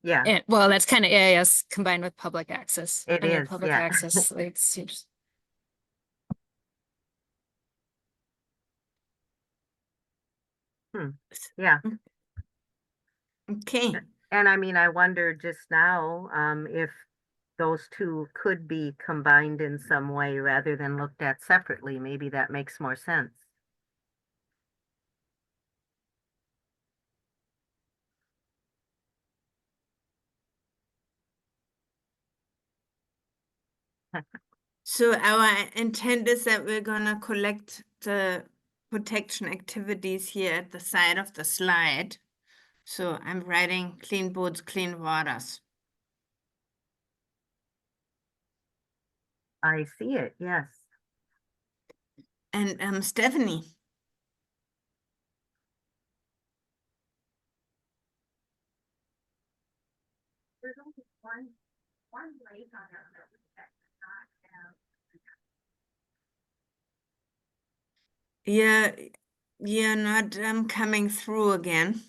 Yeah, And well, that's kind of AIS combined with public access. it Under is. public Yeah. access, like, seems. Yeah. Okay. And I mean, I wonder just now, if those 2 could be combined in some way rather than looked at separately. Maybe that makes more sense. So our intent is that we're gonna collect the protection activities here at the side of the slide. So I'm writing clean boats, clean waters. I see it, yes. And Stephanie, There's only one lake on our map that does not have. you're not coming through again.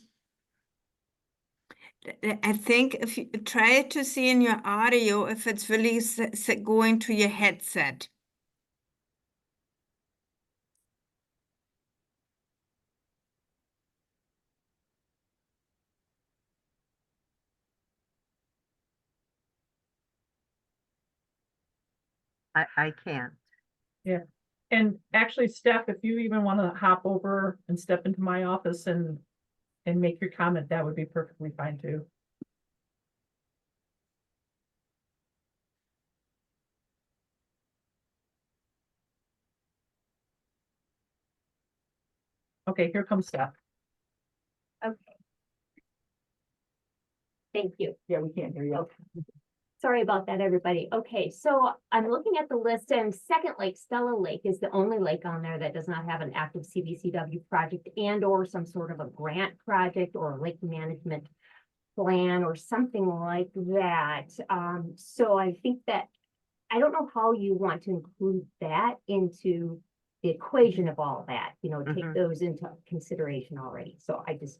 I think if you try to see in your audio if it's really going to your headset. I can't. Yeah. And actually, Steph, if you even want to hop over and step into my office and make your comment, that would be perfectly fine too. Okay, here comes Steph. Okay. Thank you. Yeah, we can't hear you. Sorry about that, everybody. Okay, so I'm looking at the list and Second Lake, Stella Lake is the only lake on there that does not have an active CBCW project and or some sort of a grant project or a lake management plan or something like that. So I think that, I don't know how you want to include that into the equation of all that, you know, take Mhm. those into consideration already. So I just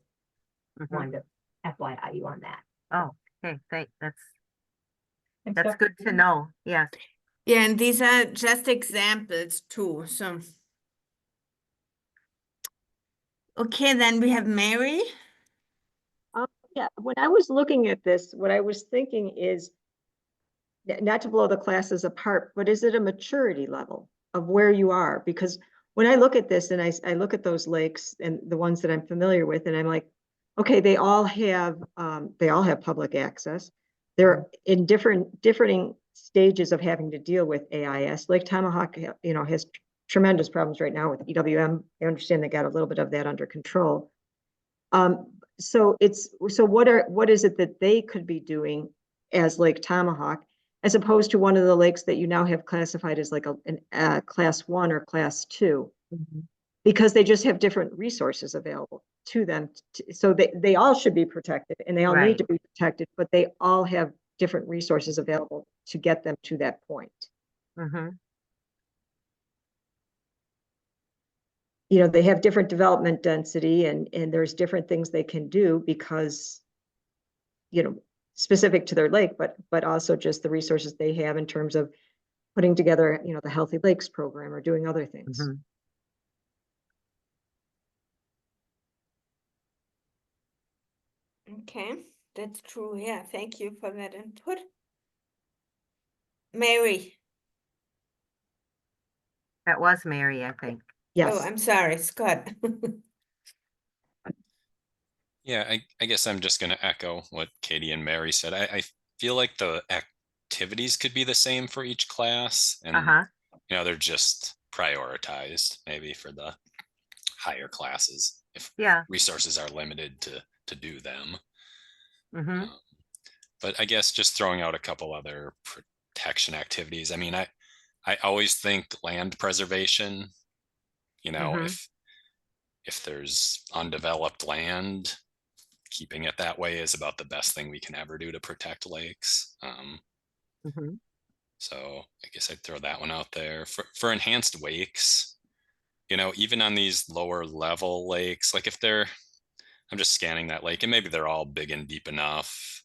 Mhm. wanted to FYI you on that. Oh, okay, thank, Thanks, that's Stephanie. good to know. Yes. Yeah, and these are just examples too, so. Okay, then we have Mary. Yeah, when I was looking at this, what I was thinking is not to blow the classes apart, but is it a maturity level of where you are? Because when I look at this and I look at those lakes and the ones that I'm familiar with, and I'm like, okay, they all have public access. They're in differing stages of having to deal with AIS. Lake Tomahawk, you know, has tremendous problems right now with EWM. I understand they got a little bit of that under control. So what is it that they could be doing as Lake Tomahawk, as opposed to one of the lakes that you now have classified as like a class 1 or class 2, because they just have different resources available to them. So they all should be protected and they all need to be protected, but they all have different resources available to get them to that point. Mm-hmm. You know, they have different development density and there's different things they can do because, you know, specific to their lake, but also just the resources they have in terms of putting together, you know, the Healthy Lakes program or doing other things. Mm-hmm. Okay, that's true. Yeah, thank you for that input. Mary. That was Mary, I think. Yes. Oh, I'm sorry, Scott. Yeah, I guess I'm just going to echo what Katie and Mary said. I feel like the activities could be the same for each class, and Uh-huh. you know, they're just prioritized maybe for the higher classes if Yeah. resources are limited to do them. Mm-hmm. But I guess just throwing out a couple other protection activities. I mean, I always think land preservation, you know, Mhm. if there's undeveloped land, keeping it that way is about the best thing we can ever do to protect lakes. Mm-hmm. So I guess I'd throw that one out there for enhanced wakes. You know, even on these lower level lakes, like if they're, I'm just scanning that lake and maybe they're all big and deep enough,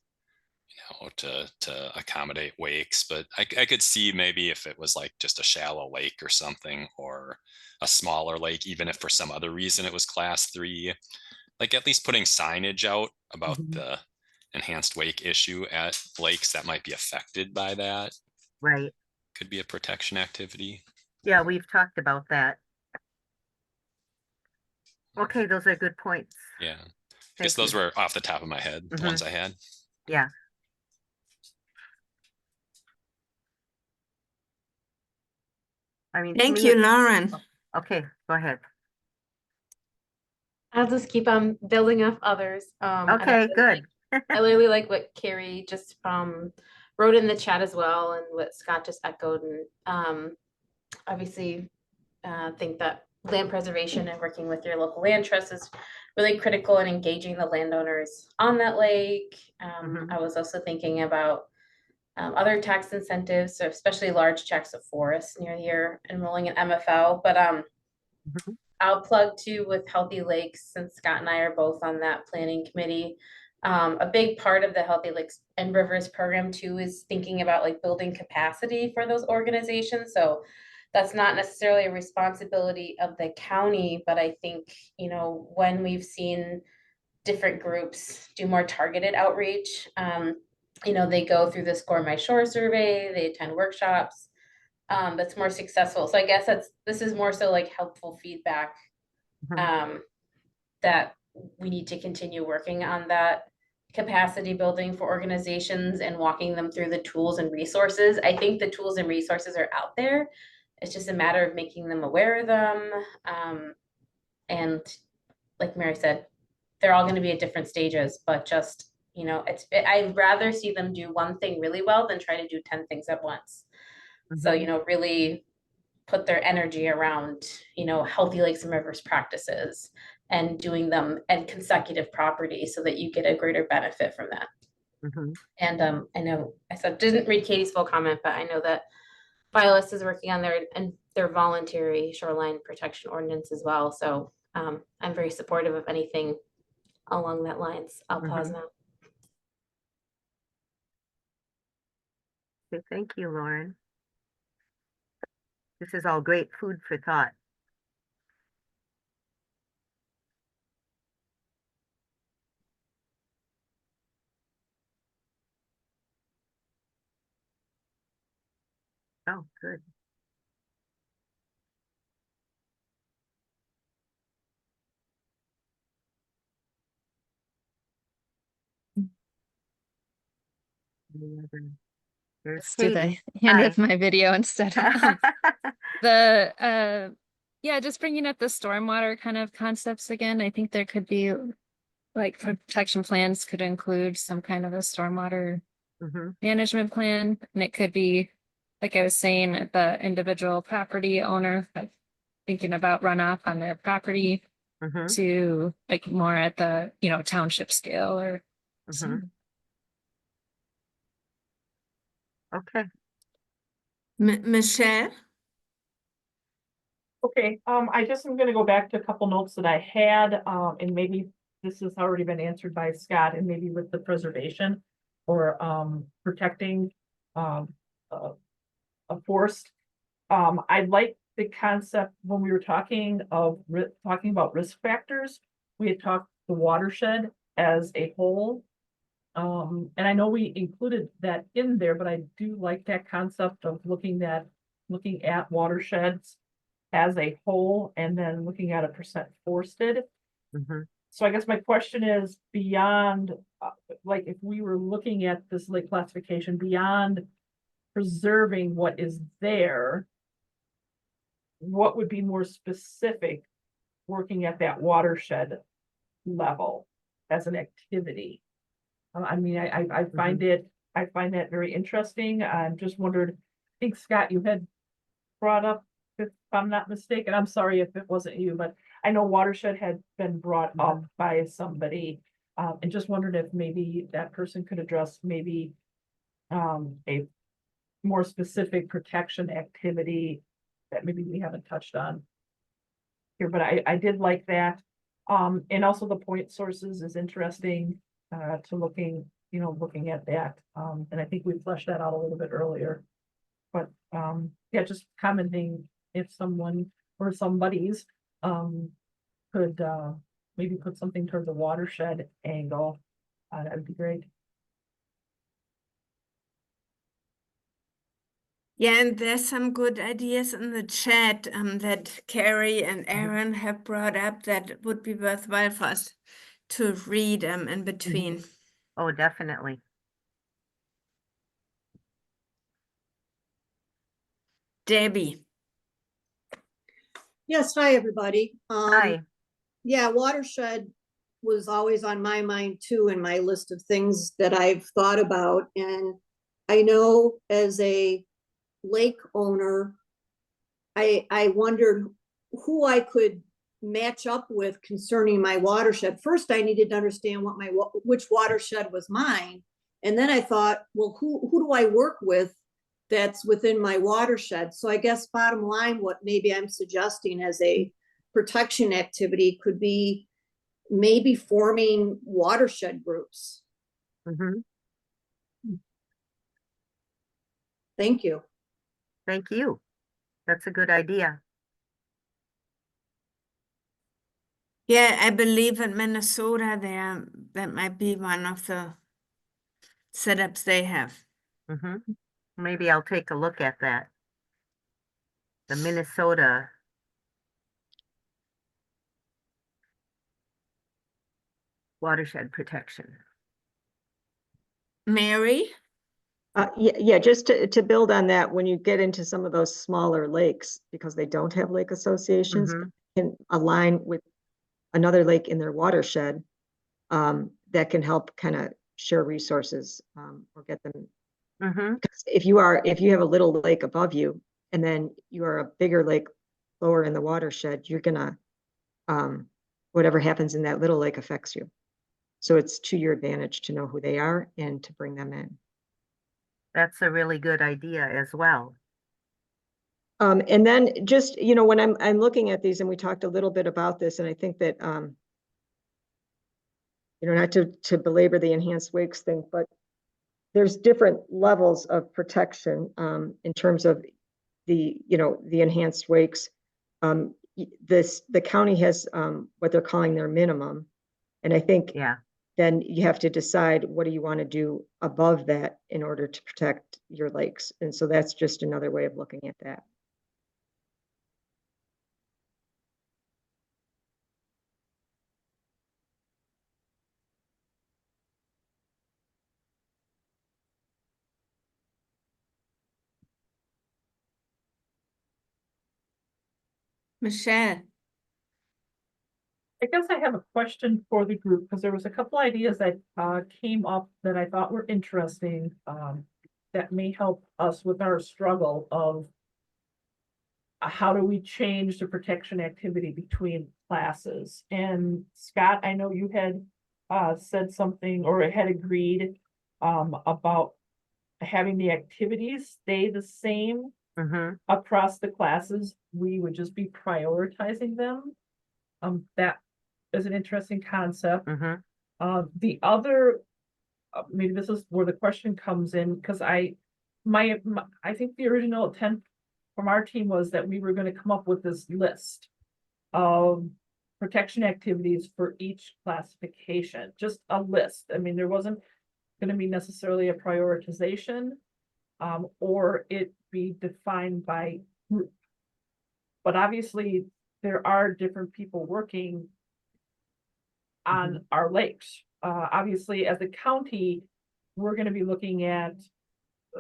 you know, to accommodate wakes. But I could see maybe if it was like just a shallow lake or something, or a smaller lake, even if for some other reason it was class 3, like at least putting signage out about Mhm. the enhanced wake issue at lakes that might be affected by that Right. could be a protection activity. Yeah, we've talked about that. Okay, those are good points. Yeah. I Thank guess those you. were off the top of my head, the ones I had. Yeah. I mean, to Thank me, you, it's- Lauren. okay, go ahead. I'll just keep on building off others. And I Okay, really good. I really like what Carrie just wrote in the chat as well, and what Scott just echoed. And obviously, think that land preservation and working with your local land trust is really critical in engaging the landowners on that lake. Mhm. I was also thinking about other tax incentives, so especially large tracts of forest near your enrolling in MFL. But Mhm. I'll plug too with Healthy Lakes, since Scott and I are both on that planning committee. A big part of the Healthy Lakes and Rivers program too is thinking about like building capacity for those organizations. So that's not necessarily a responsibility of the county, but I think, you know, when we've seen different groups do more targeted outreach, you know, they go through the Score My Shore survey, they attend workshops, that's more successful. So I guess this is more so like helpful feedback, Mhm. that we need to continue working on that capacity building for organizations and walking them through the tools and resources. I think the tools and resources are out there. It's just a matter of making them aware of them. And like Mary said, they're all going to be at different stages, but just You know, I'd rather see them do one thing really well than try to do 10 things at once. So, you know, really put their energy around, you know, healthy lakes and rivers practices and doing them at consecutive properties so that you get a greater benefit from that. Mhm. And I know didn't read Katie's full comment, but I know that Violas is working on their voluntary shoreline protection ordinance as well. So I'm very supportive of anything along that lines. I'll pause now. Okay, thank you, Lauren. This is all great food for thought. Oh, good. There's Let's do the Katie. hand Hi. with my video instead. Yeah, just bringing up the stormwater kind of concepts again. I think there could be like protection plans could include some kind of a stormwater Mhm. management plan, and it could be, like I was saying, the individual property owner like, thinking about runoff on their property Mhm. to like more at the, you know, township scale or Mhm. some. Okay. Michelle? Okay, I just am gonna go back to a couple notes that I had, and maybe this has already been answered by Scott, and maybe with the preservation or protecting a forest. I like the concept when we were talking about risk factors. We had talked the watershed as a whole. And I know we included that in there, but I do like that concept of looking at watersheds as a whole and then looking at a percent forested. Mhm. So I guess my question is beyond, like if we were looking at this lake classification beyond preserving what is there, what would be more specific working at that watershed level as an activity? I mean, I find I find that very interesting. I'm just wondered, I think Scott, you had brought up, if I'm not mistaken, I'm sorry if it wasn't you, but I know watershed had been brought up by somebody. And just wondered if maybe that person could address maybe a more specific protection activity that maybe we haven't touched on here, but I did like that. And also the point sources is interesting to looking at that. And I think we fleshed that out a little bit earlier. But yeah, just commenting if someone or somebody's could maybe put something toward the watershed angle, that would be great. Yeah, and there's some good ideas in the chat that Carrie and Aaron have brought up that would be worthwhile for us to read in between. Oh, definitely. Debbie. Yes, hi, everybody. Hi. Yeah, watershed was always on my mind too, in my list of things that I've thought about. And I know as a lake owner, I wondered who I could match up with concerning my watershed. First, I needed to understand which watershed was mine. And then I thought, well, who do I work with that's within my watershed? So I guess bottom line, what maybe I'm suggesting as a protection activity could be maybe forming watershed groups. Mhm. Thank you. Thank you. That's a good idea. Yeah, I believe in Minnesota that might be one of the setups they have. Mhm. Maybe I'll take a look at that. The Minnesota watershed protection. Mary? Yeah, just to build on that, when you get into some of those smaller lakes, because they don't have lake associations, Mhm. can align with another lake in their watershed, that can help kind of share resources, or get them. Mm-hmm. If you have a little lake above you and then you are a bigger lake lower in the watershed, you're gonna, whatever happens in that little lake affects you. So it's to your advantage to know who they are and to bring them in. That's a really good idea as well. And then just, when I'm looking at these, and we talked a little bit about this, and I think that, not to belabor the enhanced wakes thing, but there's different levels of protection, in terms of the enhanced wakes. The county has, what they're calling their minimum. And I think Yeah. then you have to decide, what do you want to do above that in order to protect your lakes? And so that's just another way of looking at that. Michelle, I guess I have a question for the group, because there was a couple ideas that came up that I thought were interesting, that may help us with our struggle of how do we change the protection activity between classes? And Scott, I know you had said something, or had agreed about having the activities stay the same Mm-hmm. across the classes. We would just be prioritizing them. That is an interesting concept. Mm-hmm. The other, maybe this is where the question comes in, because I think the original intent from our team was that we were going to come up with this list of protection activities for each classification, just a list. I mean, there wasn't going to be necessarily a prioritization, or it be defined by group. But obviously, there are different people working on our lakes. Obviously, as a county, we're going to be looking at,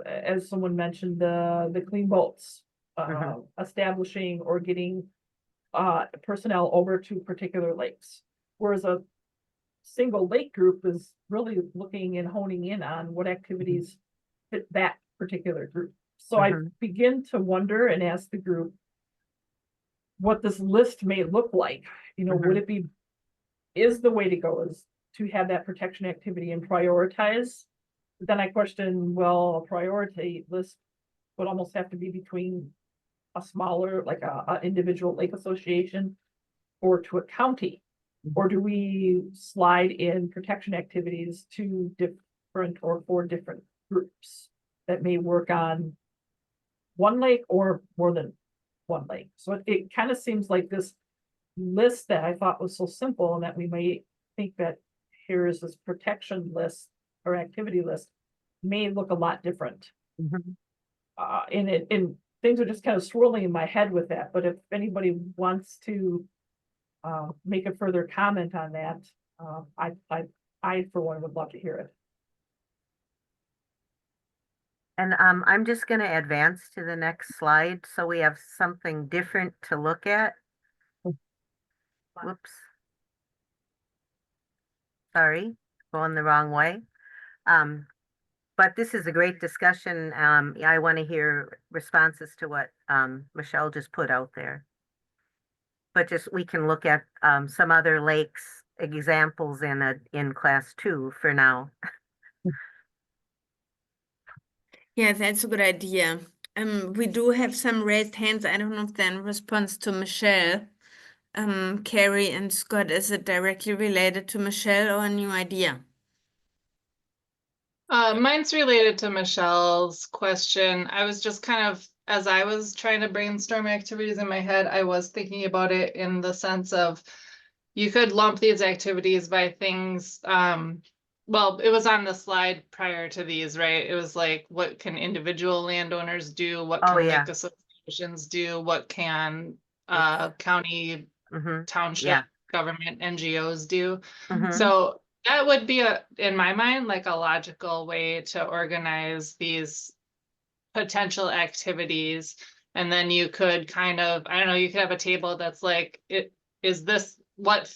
as someone mentioned, the clean boats, establishing or getting personnel over to particular lakes. Whereas a single lake group is really looking and honing in on what activities fit that particular group. So I begin to wonder and ask the group what this list may look like. Would it be, is the way to go is to have that protection activity and prioritize? Then I question, well, a priority list would almost have to be between a smaller, like a individual lake association, or to a county. Or do we slide in protection activities to different or for different groups that may work on one lake or more than one lake? So it kind of seems like this list that I thought was so simple, and that we may think that here is this protection list or activity list, may look a lot different. And things are just kind of swirling in my head with that. But if anybody wants to make a further comment on that, I for one would love to hear it. And I'm just going to advance to the next slide so we have something different to look at. Whoops. Sorry, going the wrong way. But this is a great discussion. I want to hear responses to what Michelle just put out there. But we can look at some other lakes examples in class 2 for now. yeah, that's a good idea. We do have some raised hands. I don't know if they're in response to Michelle. Carrie and Scott, is it directly related to Michelle or a new idea? Mine's related to Michelle's question. I was just kind of, as I was trying to brainstorm activities in my head, I was thinking about it in the sense of, you could lump these activities by things. Well, it was on the slide prior to these, right? It was like, what can individual landowners do? What can lake associations do? What can county, township, government, NGOs do? So that would be, in my mind, like a logical way to organize these potential activities. And then you could kind of, I don't know, you could have a table that's like, is this what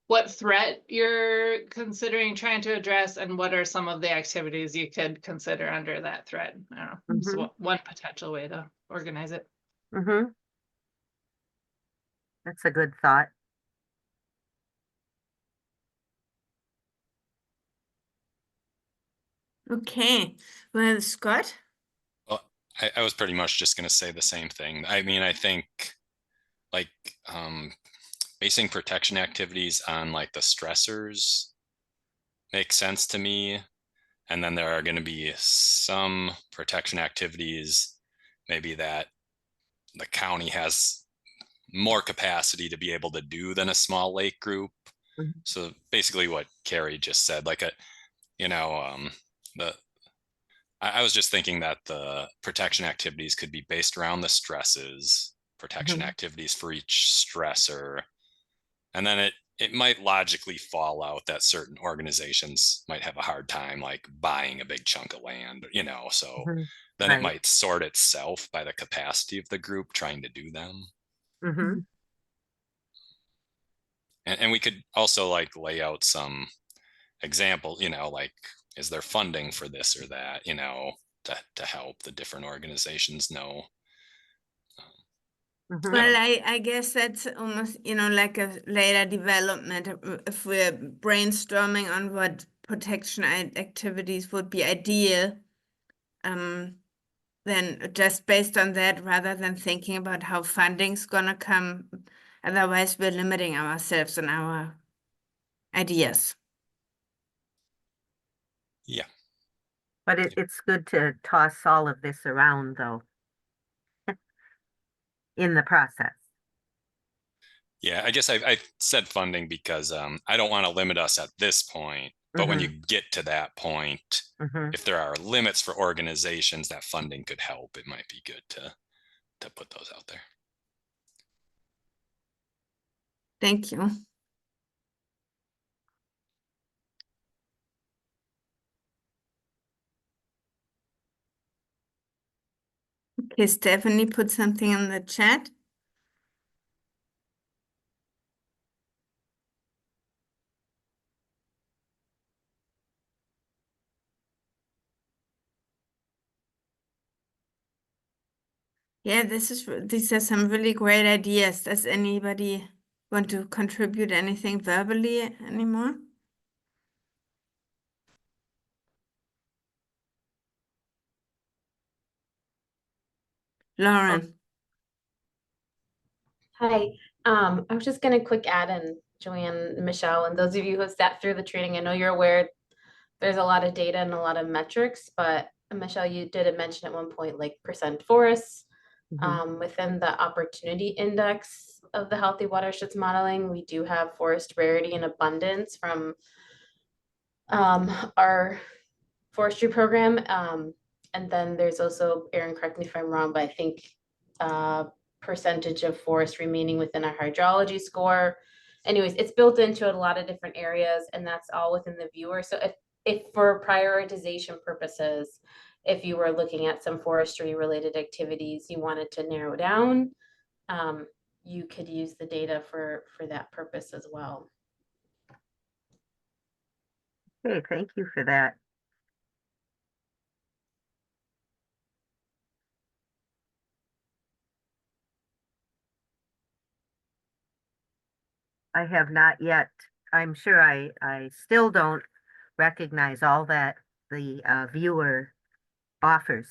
what threat you're considering trying to address and what are some of the activities you could consider under that threat. I don't know. So Mhm. one potential way to organize it. Mm-hmm. That's a good thought. Okay, well, Scott? Well, I was pretty much just going to say the same thing. I mean, I think like basing protection activities on like the stressors makes sense to me. And then there are going to be some protection activities maybe that the county has more capacity to be able to do than a small lake group. Mhm. So basically what Carrie just said, like the I was just thinking that the protection activities could be based around the stresses, protection Mhm. activities for each stressor. And then it might logically fall out that certain organizations might have a hard time like buying a big chunk of land, so Mhm. then it Right. might sort itself by the capacity of the group trying to do them. Mm-hmm. And we could also like lay out some example, like is there funding for this or that, to help the different organizations know. Mm-hmm. Well, I guess that's almost, like a later development. If we're brainstorming on what protection activities would be ideal, then just based on that, rather than thinking about how funding's gonna come, otherwise we're limiting ourselves and our ideas. Yeah. But it's good to toss all of this around though in the process. Yeah, I guess I said funding because I don't want to limit us at this point, but when you get to that point, Mm-hmm. if there are limits for organizations that funding could help, it might be good to put those out there. Thank you. Okay, Stephanie put something in the chat. Yeah, these are some really great ideas. Does anybody want to contribute anything verbally anymore? Lauren. Hi, I was just gonna quick add in, Joanne, Michelle, and those of you who have sat through the training, I know you're aware there's a lot of data and a lot of metrics, but Michelle, you did mention at one point like percent forests. Within the opportunity index of the healthy watersheds modeling, we do have forest rarity and abundance from our forestry program. And then there's also, Erin, correct me if I'm wrong, but I think percentage of forest remaining within our hydrology score. Anyways, it's built into a lot of different areas, and that's all within the viewer. So if for prioritization purposes, if you were looking at some forestry related activities you wanted to narrow down, you could use the data for that purpose as well. Okay, thank you for that. I have not yet. I'm sure I still don't recognize all that the viewer offers.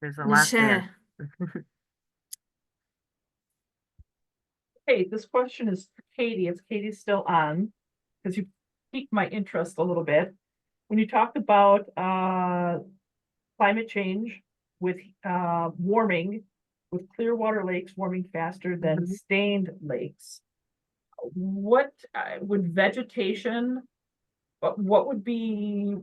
There's a lot there. Hey, this question is for Katie. Is Katie still on? Because you piqued my interest a little bit. When you talked about climate change with warming, with clear water lakes warming faster than stained lakes, what would vegetation, what would be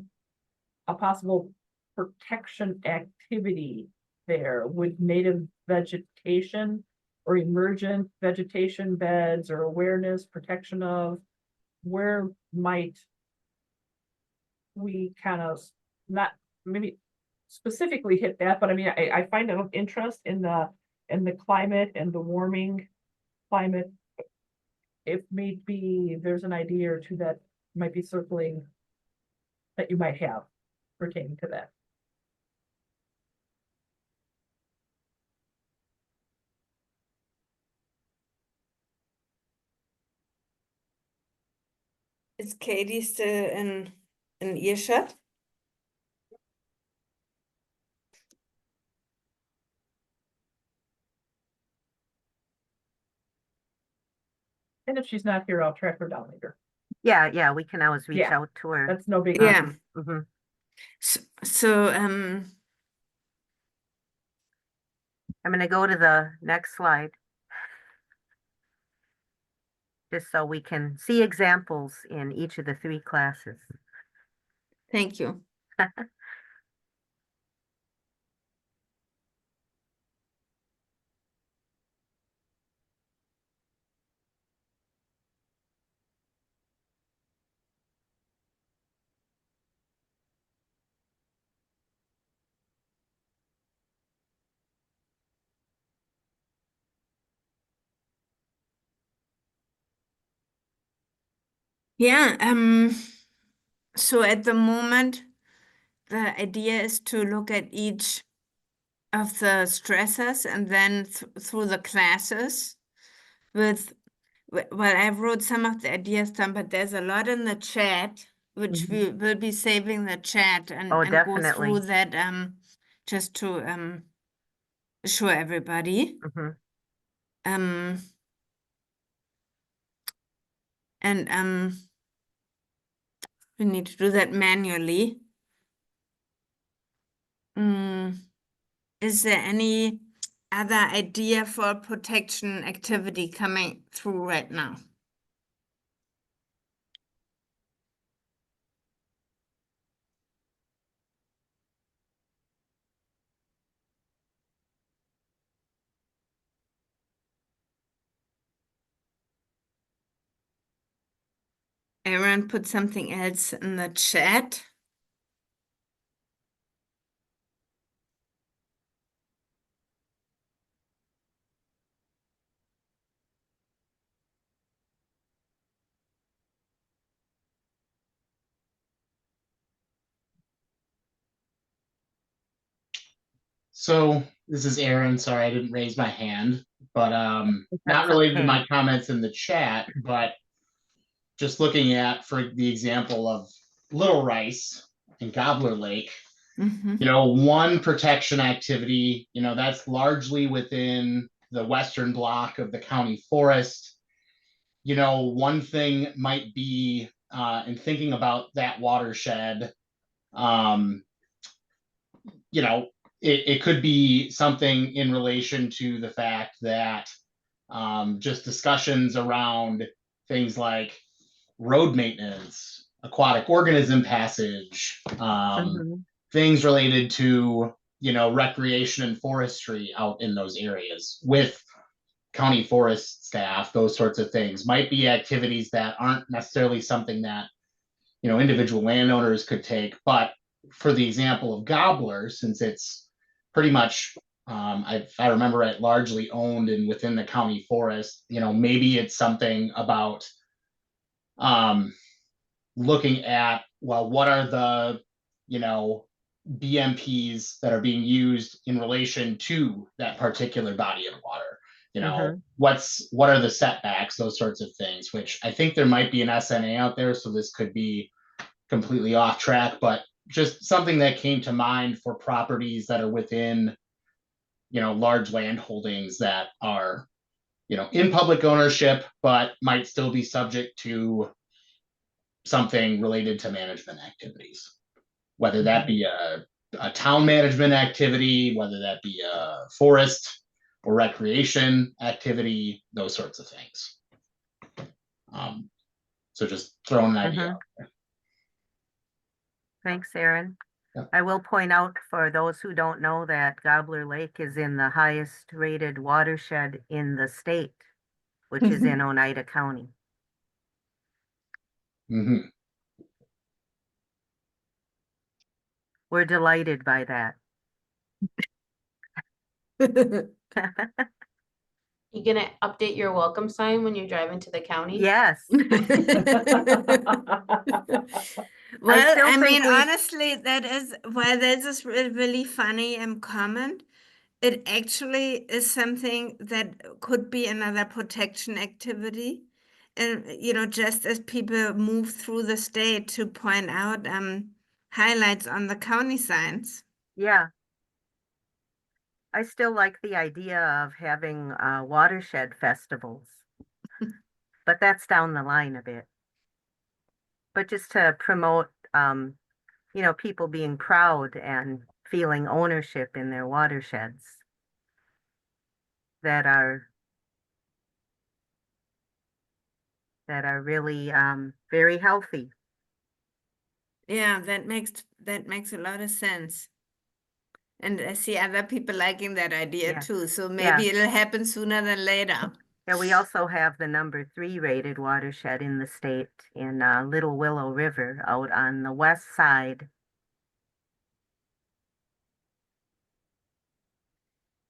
a possible protection activity there? Would native vegetation or emergent vegetation beds or awareness, protection of, where might we kind of not maybe specifically hit that, but I mean, I find it of interest in the climate and the warming climate. If maybe there's an idea or two that might be circling that you might have pertaining to that. Is Katie still in earshot? And if she's not here, I'll track her down later. Yeah, we can always reach Yeah. out to her. That's no big. Yeah. Mhm. So, I'm gonna go to the next slide. Just so we can see examples in each of the 3 classes. thank you. Yeah, so at the moment, the idea is to look at each of the stressors and then through the classes with, well, I wrote some of the ideas down, but there's a lot in the chat, which we will be saving the chat and, Oh, and go definitely. through that just to show everybody. Mhm. And we need to do that manually. Is there any other idea for protection activity coming through right now? Aaron put something else in the chat. So this is Aaron. Sorry, I didn't raise my hand, but not That's related to okay. my comments in the chat, but just looking at, for the example of Little Rice and Gobbler Lake, Mhm. one protection activity, that's largely within the western block of the county forest. One thing might be, in thinking about that watershed, it could be something in relation to the fact that just discussions around things like road maintenance, aquatic organism passage, Mhm. things related to, recreation and forestry out in those areas with county forest staff, those sorts of things might be activities that aren't necessarily something that, individual landowners could take. But for the example of Gobbler, since it's pretty much, if I remember it, largely owned and within the county forest, maybe it's something about looking at, well, what are the, BMPs that are being used in relation to that particular body of water. Mhm. What are the setbacks, those sorts of things, which I think there might be an SNA out there, so this could be completely off track, but just something that came to mind for properties that are within, large land holdings that are, in public ownership, but might still be subject to something related to management activities, whether that be a town management activity, whether that be a forest or recreation activity, those sorts of things. So just throwing an idea out there. Thanks, Aaron. Yep. I will point out for those who don't know that Gobbler Lake is in the highest rated watershed in the state, which is in Oneida County. Mhm. We're delighted by that. You gonna update your welcome sign when you drive into the county? Yes. Well, still I think mean, we- honestly, that is, while that is really funny comment, it actually is something that could be another protection activity. And, just as people move through the state to point out highlights on the county signs. Yeah. I still like the idea of having watershed festivals, but that's down the line a bit. But just to promote, people being proud and feeling ownership in their watersheds that are really very healthy. Yeah, that makes a lot of sense. And I see other people liking that idea Yeah. too. So maybe it'll happen sooner than later. Yeah, we also have the number 3 rated watershed in the state in Little Willow River out on the west side.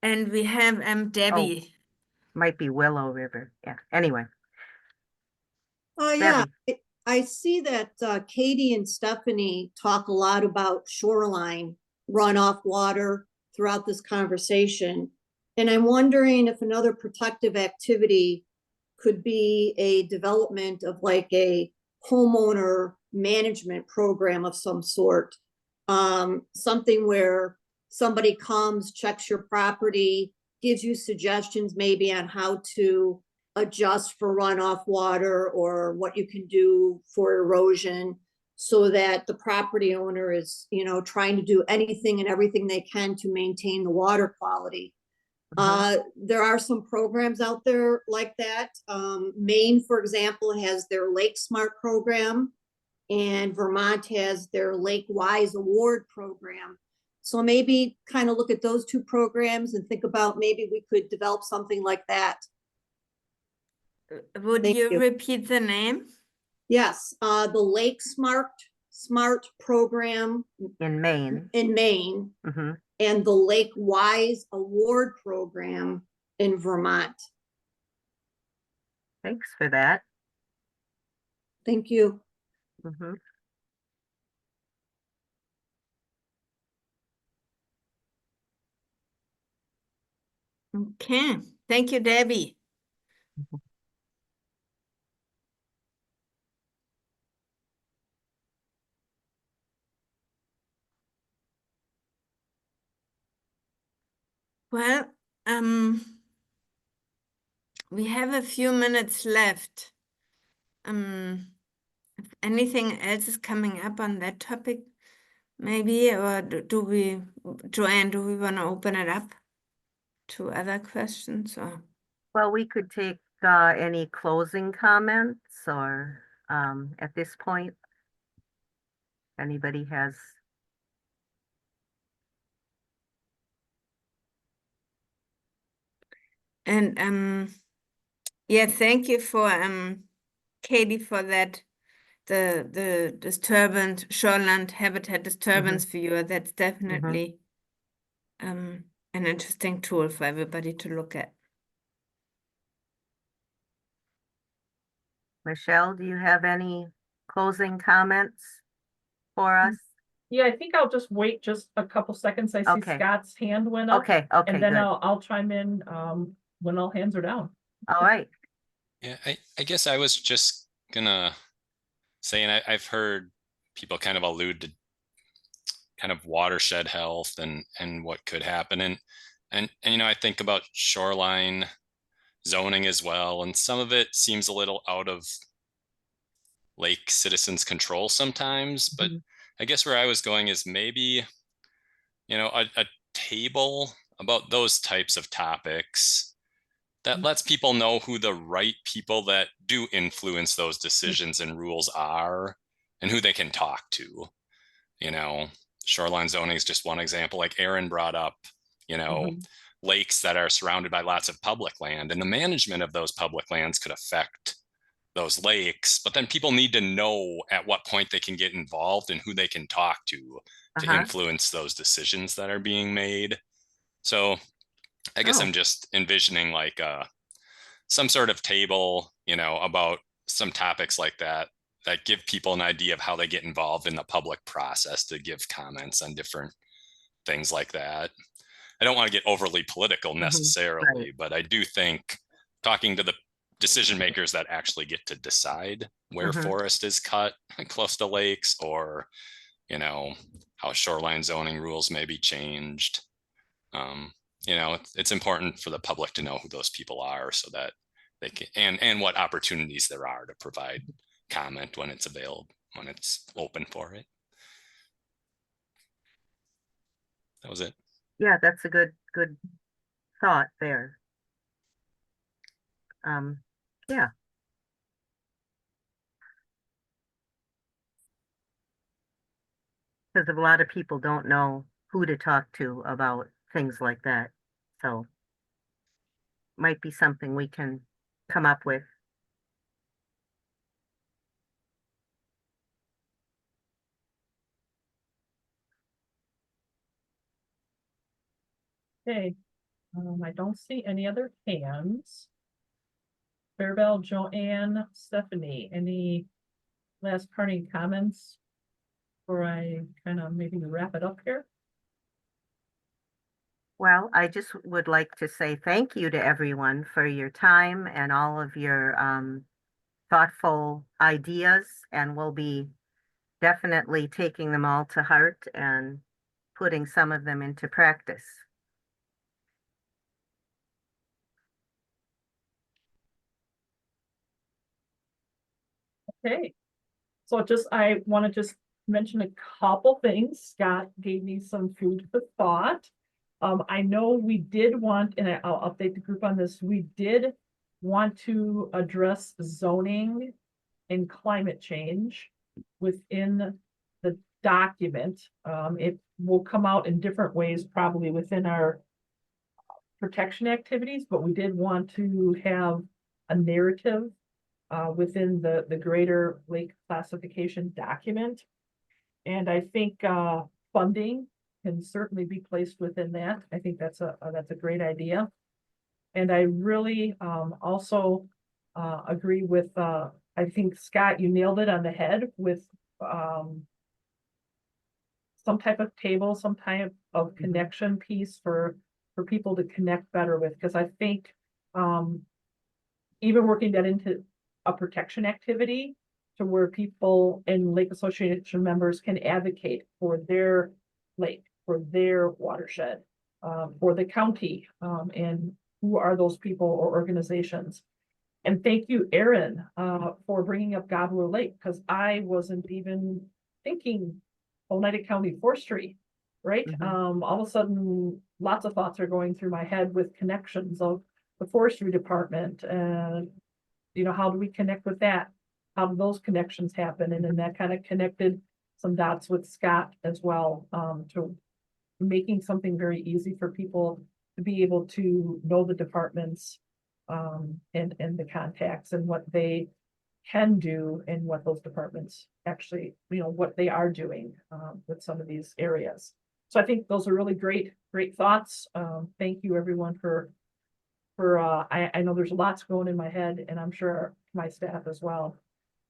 And we have Debbie. Might be Willow River. Yeah. Anyway. Oh, yeah. Debbie. I see that Katie and Stephanie talk a lot about shoreline runoff water throughout this conversation. And I'm wondering if another protective activity could be a development of like a homeowner management program of some sort. Something where somebody comes, checks your property, gives you suggestions maybe on how to adjust for runoff water or what you can do for erosion, so that the property owner is, trying to do anything and everything they can to maintain the water quality. There are some programs out there like that. Maine, for example, has their Lake Smart program, and Vermont has their Lake Wise Award program. So maybe kind of look at those two programs and think about maybe we could develop something like that. Would Thank you you. repeat the name? Yes, the Lake Smart program In Maine. Mm-hmm. And the Lake Wise Award program in Vermont. Thanks for that. Thank you. Mm-hmm. Okay, thank you, Debbie. Well, we have a few minutes left. If anything else is coming up on that topic, maybe, or Joanne, do we want to open it up to other questions or? Well, we could take any closing comments or at this point, anybody has. And yeah, thank you for Katie for that, the disturbance, shoreland habitat disturbance viewer. That's definitely an interesting tool for everybody to look at. Michelle, do you have any closing comments for us? Yeah, I think I'll just wait just a couple seconds. I see Okay. Scott's hand went up. Okay, And then good. I'll chime in when all hands are down. All right. Yeah, I guess I was just gonna say, and I've heard people kind of allude to kind of watershed health and what could happen. And I think about shoreline zoning as well. And some of it seems a little out of lake citizens' control sometimes, but I guess where I was going is maybe, a table about those types of topics that lets people know who the right people that do influence those decisions and rules are and who they can talk to. Shoreline zoning is just one example, like Aaron brought up, lakes that are surrounded by lots of public land, and the management of those public lands could affect those lakes, but then people need to know at what point they can get involved and who they can talk to influence those decisions that are being made. So I guess Oh. I'm just envisioning like some sort of table, you know, about some topics like that give people an idea of how they get involved in the public process to give comments on different things like that. I don't want to get overly political necessarily, but I do think talking to the decision makers that actually get to decide where forest is cut close to lakes, or, you know, how shoreline zoning rules may be changed. You know, it's important for the public to know who those people are so that they can, and what opportunities there are to provide comment when it's available, when it's open for it. That was it. Yeah, that's a good thought there. Yeah. Because a lot of people don't know who to talk to about things like that. So might be something we can come up with. Okay, I don't see any other hands. Clarabelle, Joanne, Stephanie, any last parting comments? Before I kind of maybe wrap it up here? Well, I just would like to say thank you to everyone for your time and all of your thoughtful ideas, and we'll be definitely taking them all to heart and putting some of them into practice. Okay, so I want to just mention a couple things. Scott gave me some food for thought. I know we did want, and I'll update the group on this, we did want to address zoning and climate change within the document. It will come out in different ways, probably within our protection activities, but we did want to have a narrative within the greater lake classification document. And I think funding can certainly be placed within that. I think that's a great idea. And I really also agree with, I think Scott, you nailed it on the head with some type of table, some type of connection piece for people to connect better with, because I think even working that into a protection activity to where people and Lake Association members can advocate for their lake, for their watershed, for the county, and who are those people or organizations. And thank you, Aaron, for bringing up Gobbler Lake, because I wasn't even thinking Oneida County Forestry, right? All of a sudden, lots of thoughts are going through my head with connections of the forestry department, and you know, how do we connect with that? How do those connections happen? And then that kind of connected some dots with Scott as well, to making something very easy for people to be able to know the departments and the contacts and what they can do and what those departments actually, you know, what they are doing with some of these areas. So I think those are really great thoughts. Thank you everyone for I know there's lots going in my head, and I'm sure my staff as well.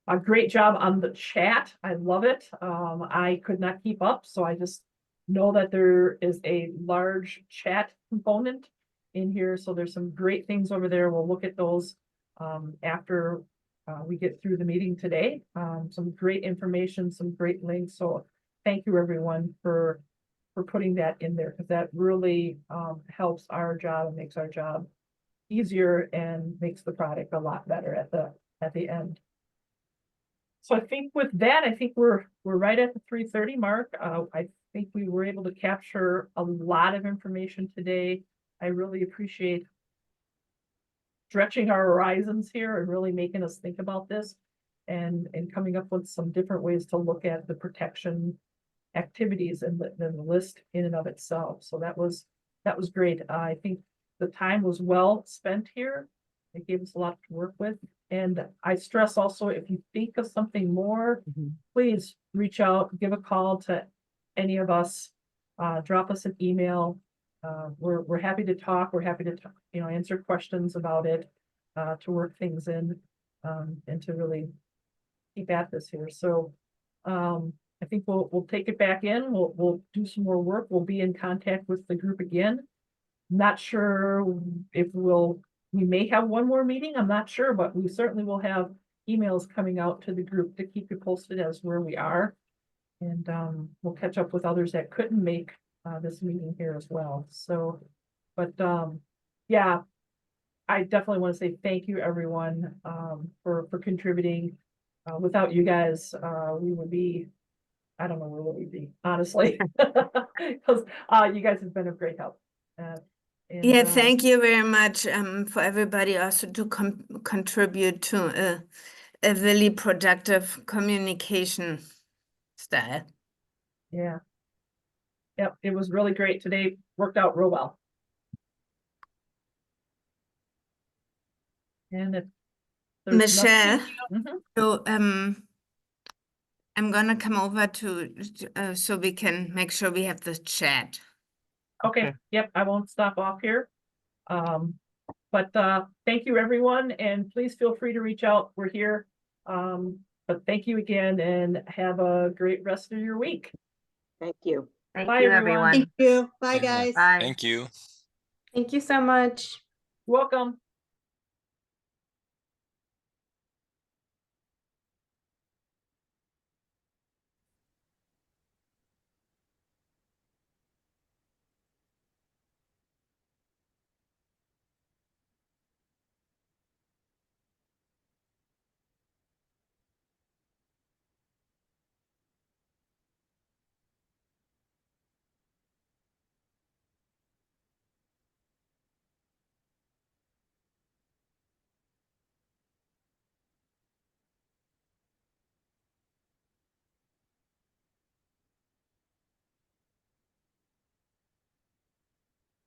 A great job on the chat. I love it. I could not keep up, so I just know that there is a large chat component in here. So there's some great things over there. We'll look at those after we get through the meeting today. Some great information, some great links. So thank you everyone for putting that in there, because that really helps our job and makes our job easier and makes the product a lot better at the end. So I think with that, I think we're right at the 3:30 mark. I think we were able to capture a lot of information today. I really appreciate stretching our horizons here and really making us think about this and coming up with some different ways to look at the protection activities and the list in and of itself. So that was great. I think the time was well spent here. It gave us a lot to work with. And I stress also, if you think of something more, please reach out, give a call to any of us, drop us an email. we're happy to talk. We're happy to, answer questions about it, to work things in, and to really keep at this here. So, I think we'll take it back in. We'll do some more work. We'll be in contact with the group again. Not sure if we may have one more meeting. I'm not sure, but we certainly will have emails coming out to the group to keep you posted as where we are. And we'll catch up with others that couldn't make this meeting here as well. So, but yeah, I definitely want to say thank you, everyone, for contributing. Without you guys, we would be, I don't know where would we be, honestly, because you guys have been of great help. Yeah, thank you very much for everybody also to contribute to a really productive communication style. Yeah. Yep, it was really great today. Worked out real well. And if there's Michelle, nothing- so I'm gonna come over to so we can make sure we have the chat. Okay, yep, I won't stop off here. But thank you, everyone, and please feel free to reach out. We're here. But thank you again and have a great rest of your week. Thank you. Thank Bye, you, everyone. everyone. Thank you. Bye, Yeah. guys. Bye. Thank you. Thank you so much. Welcome.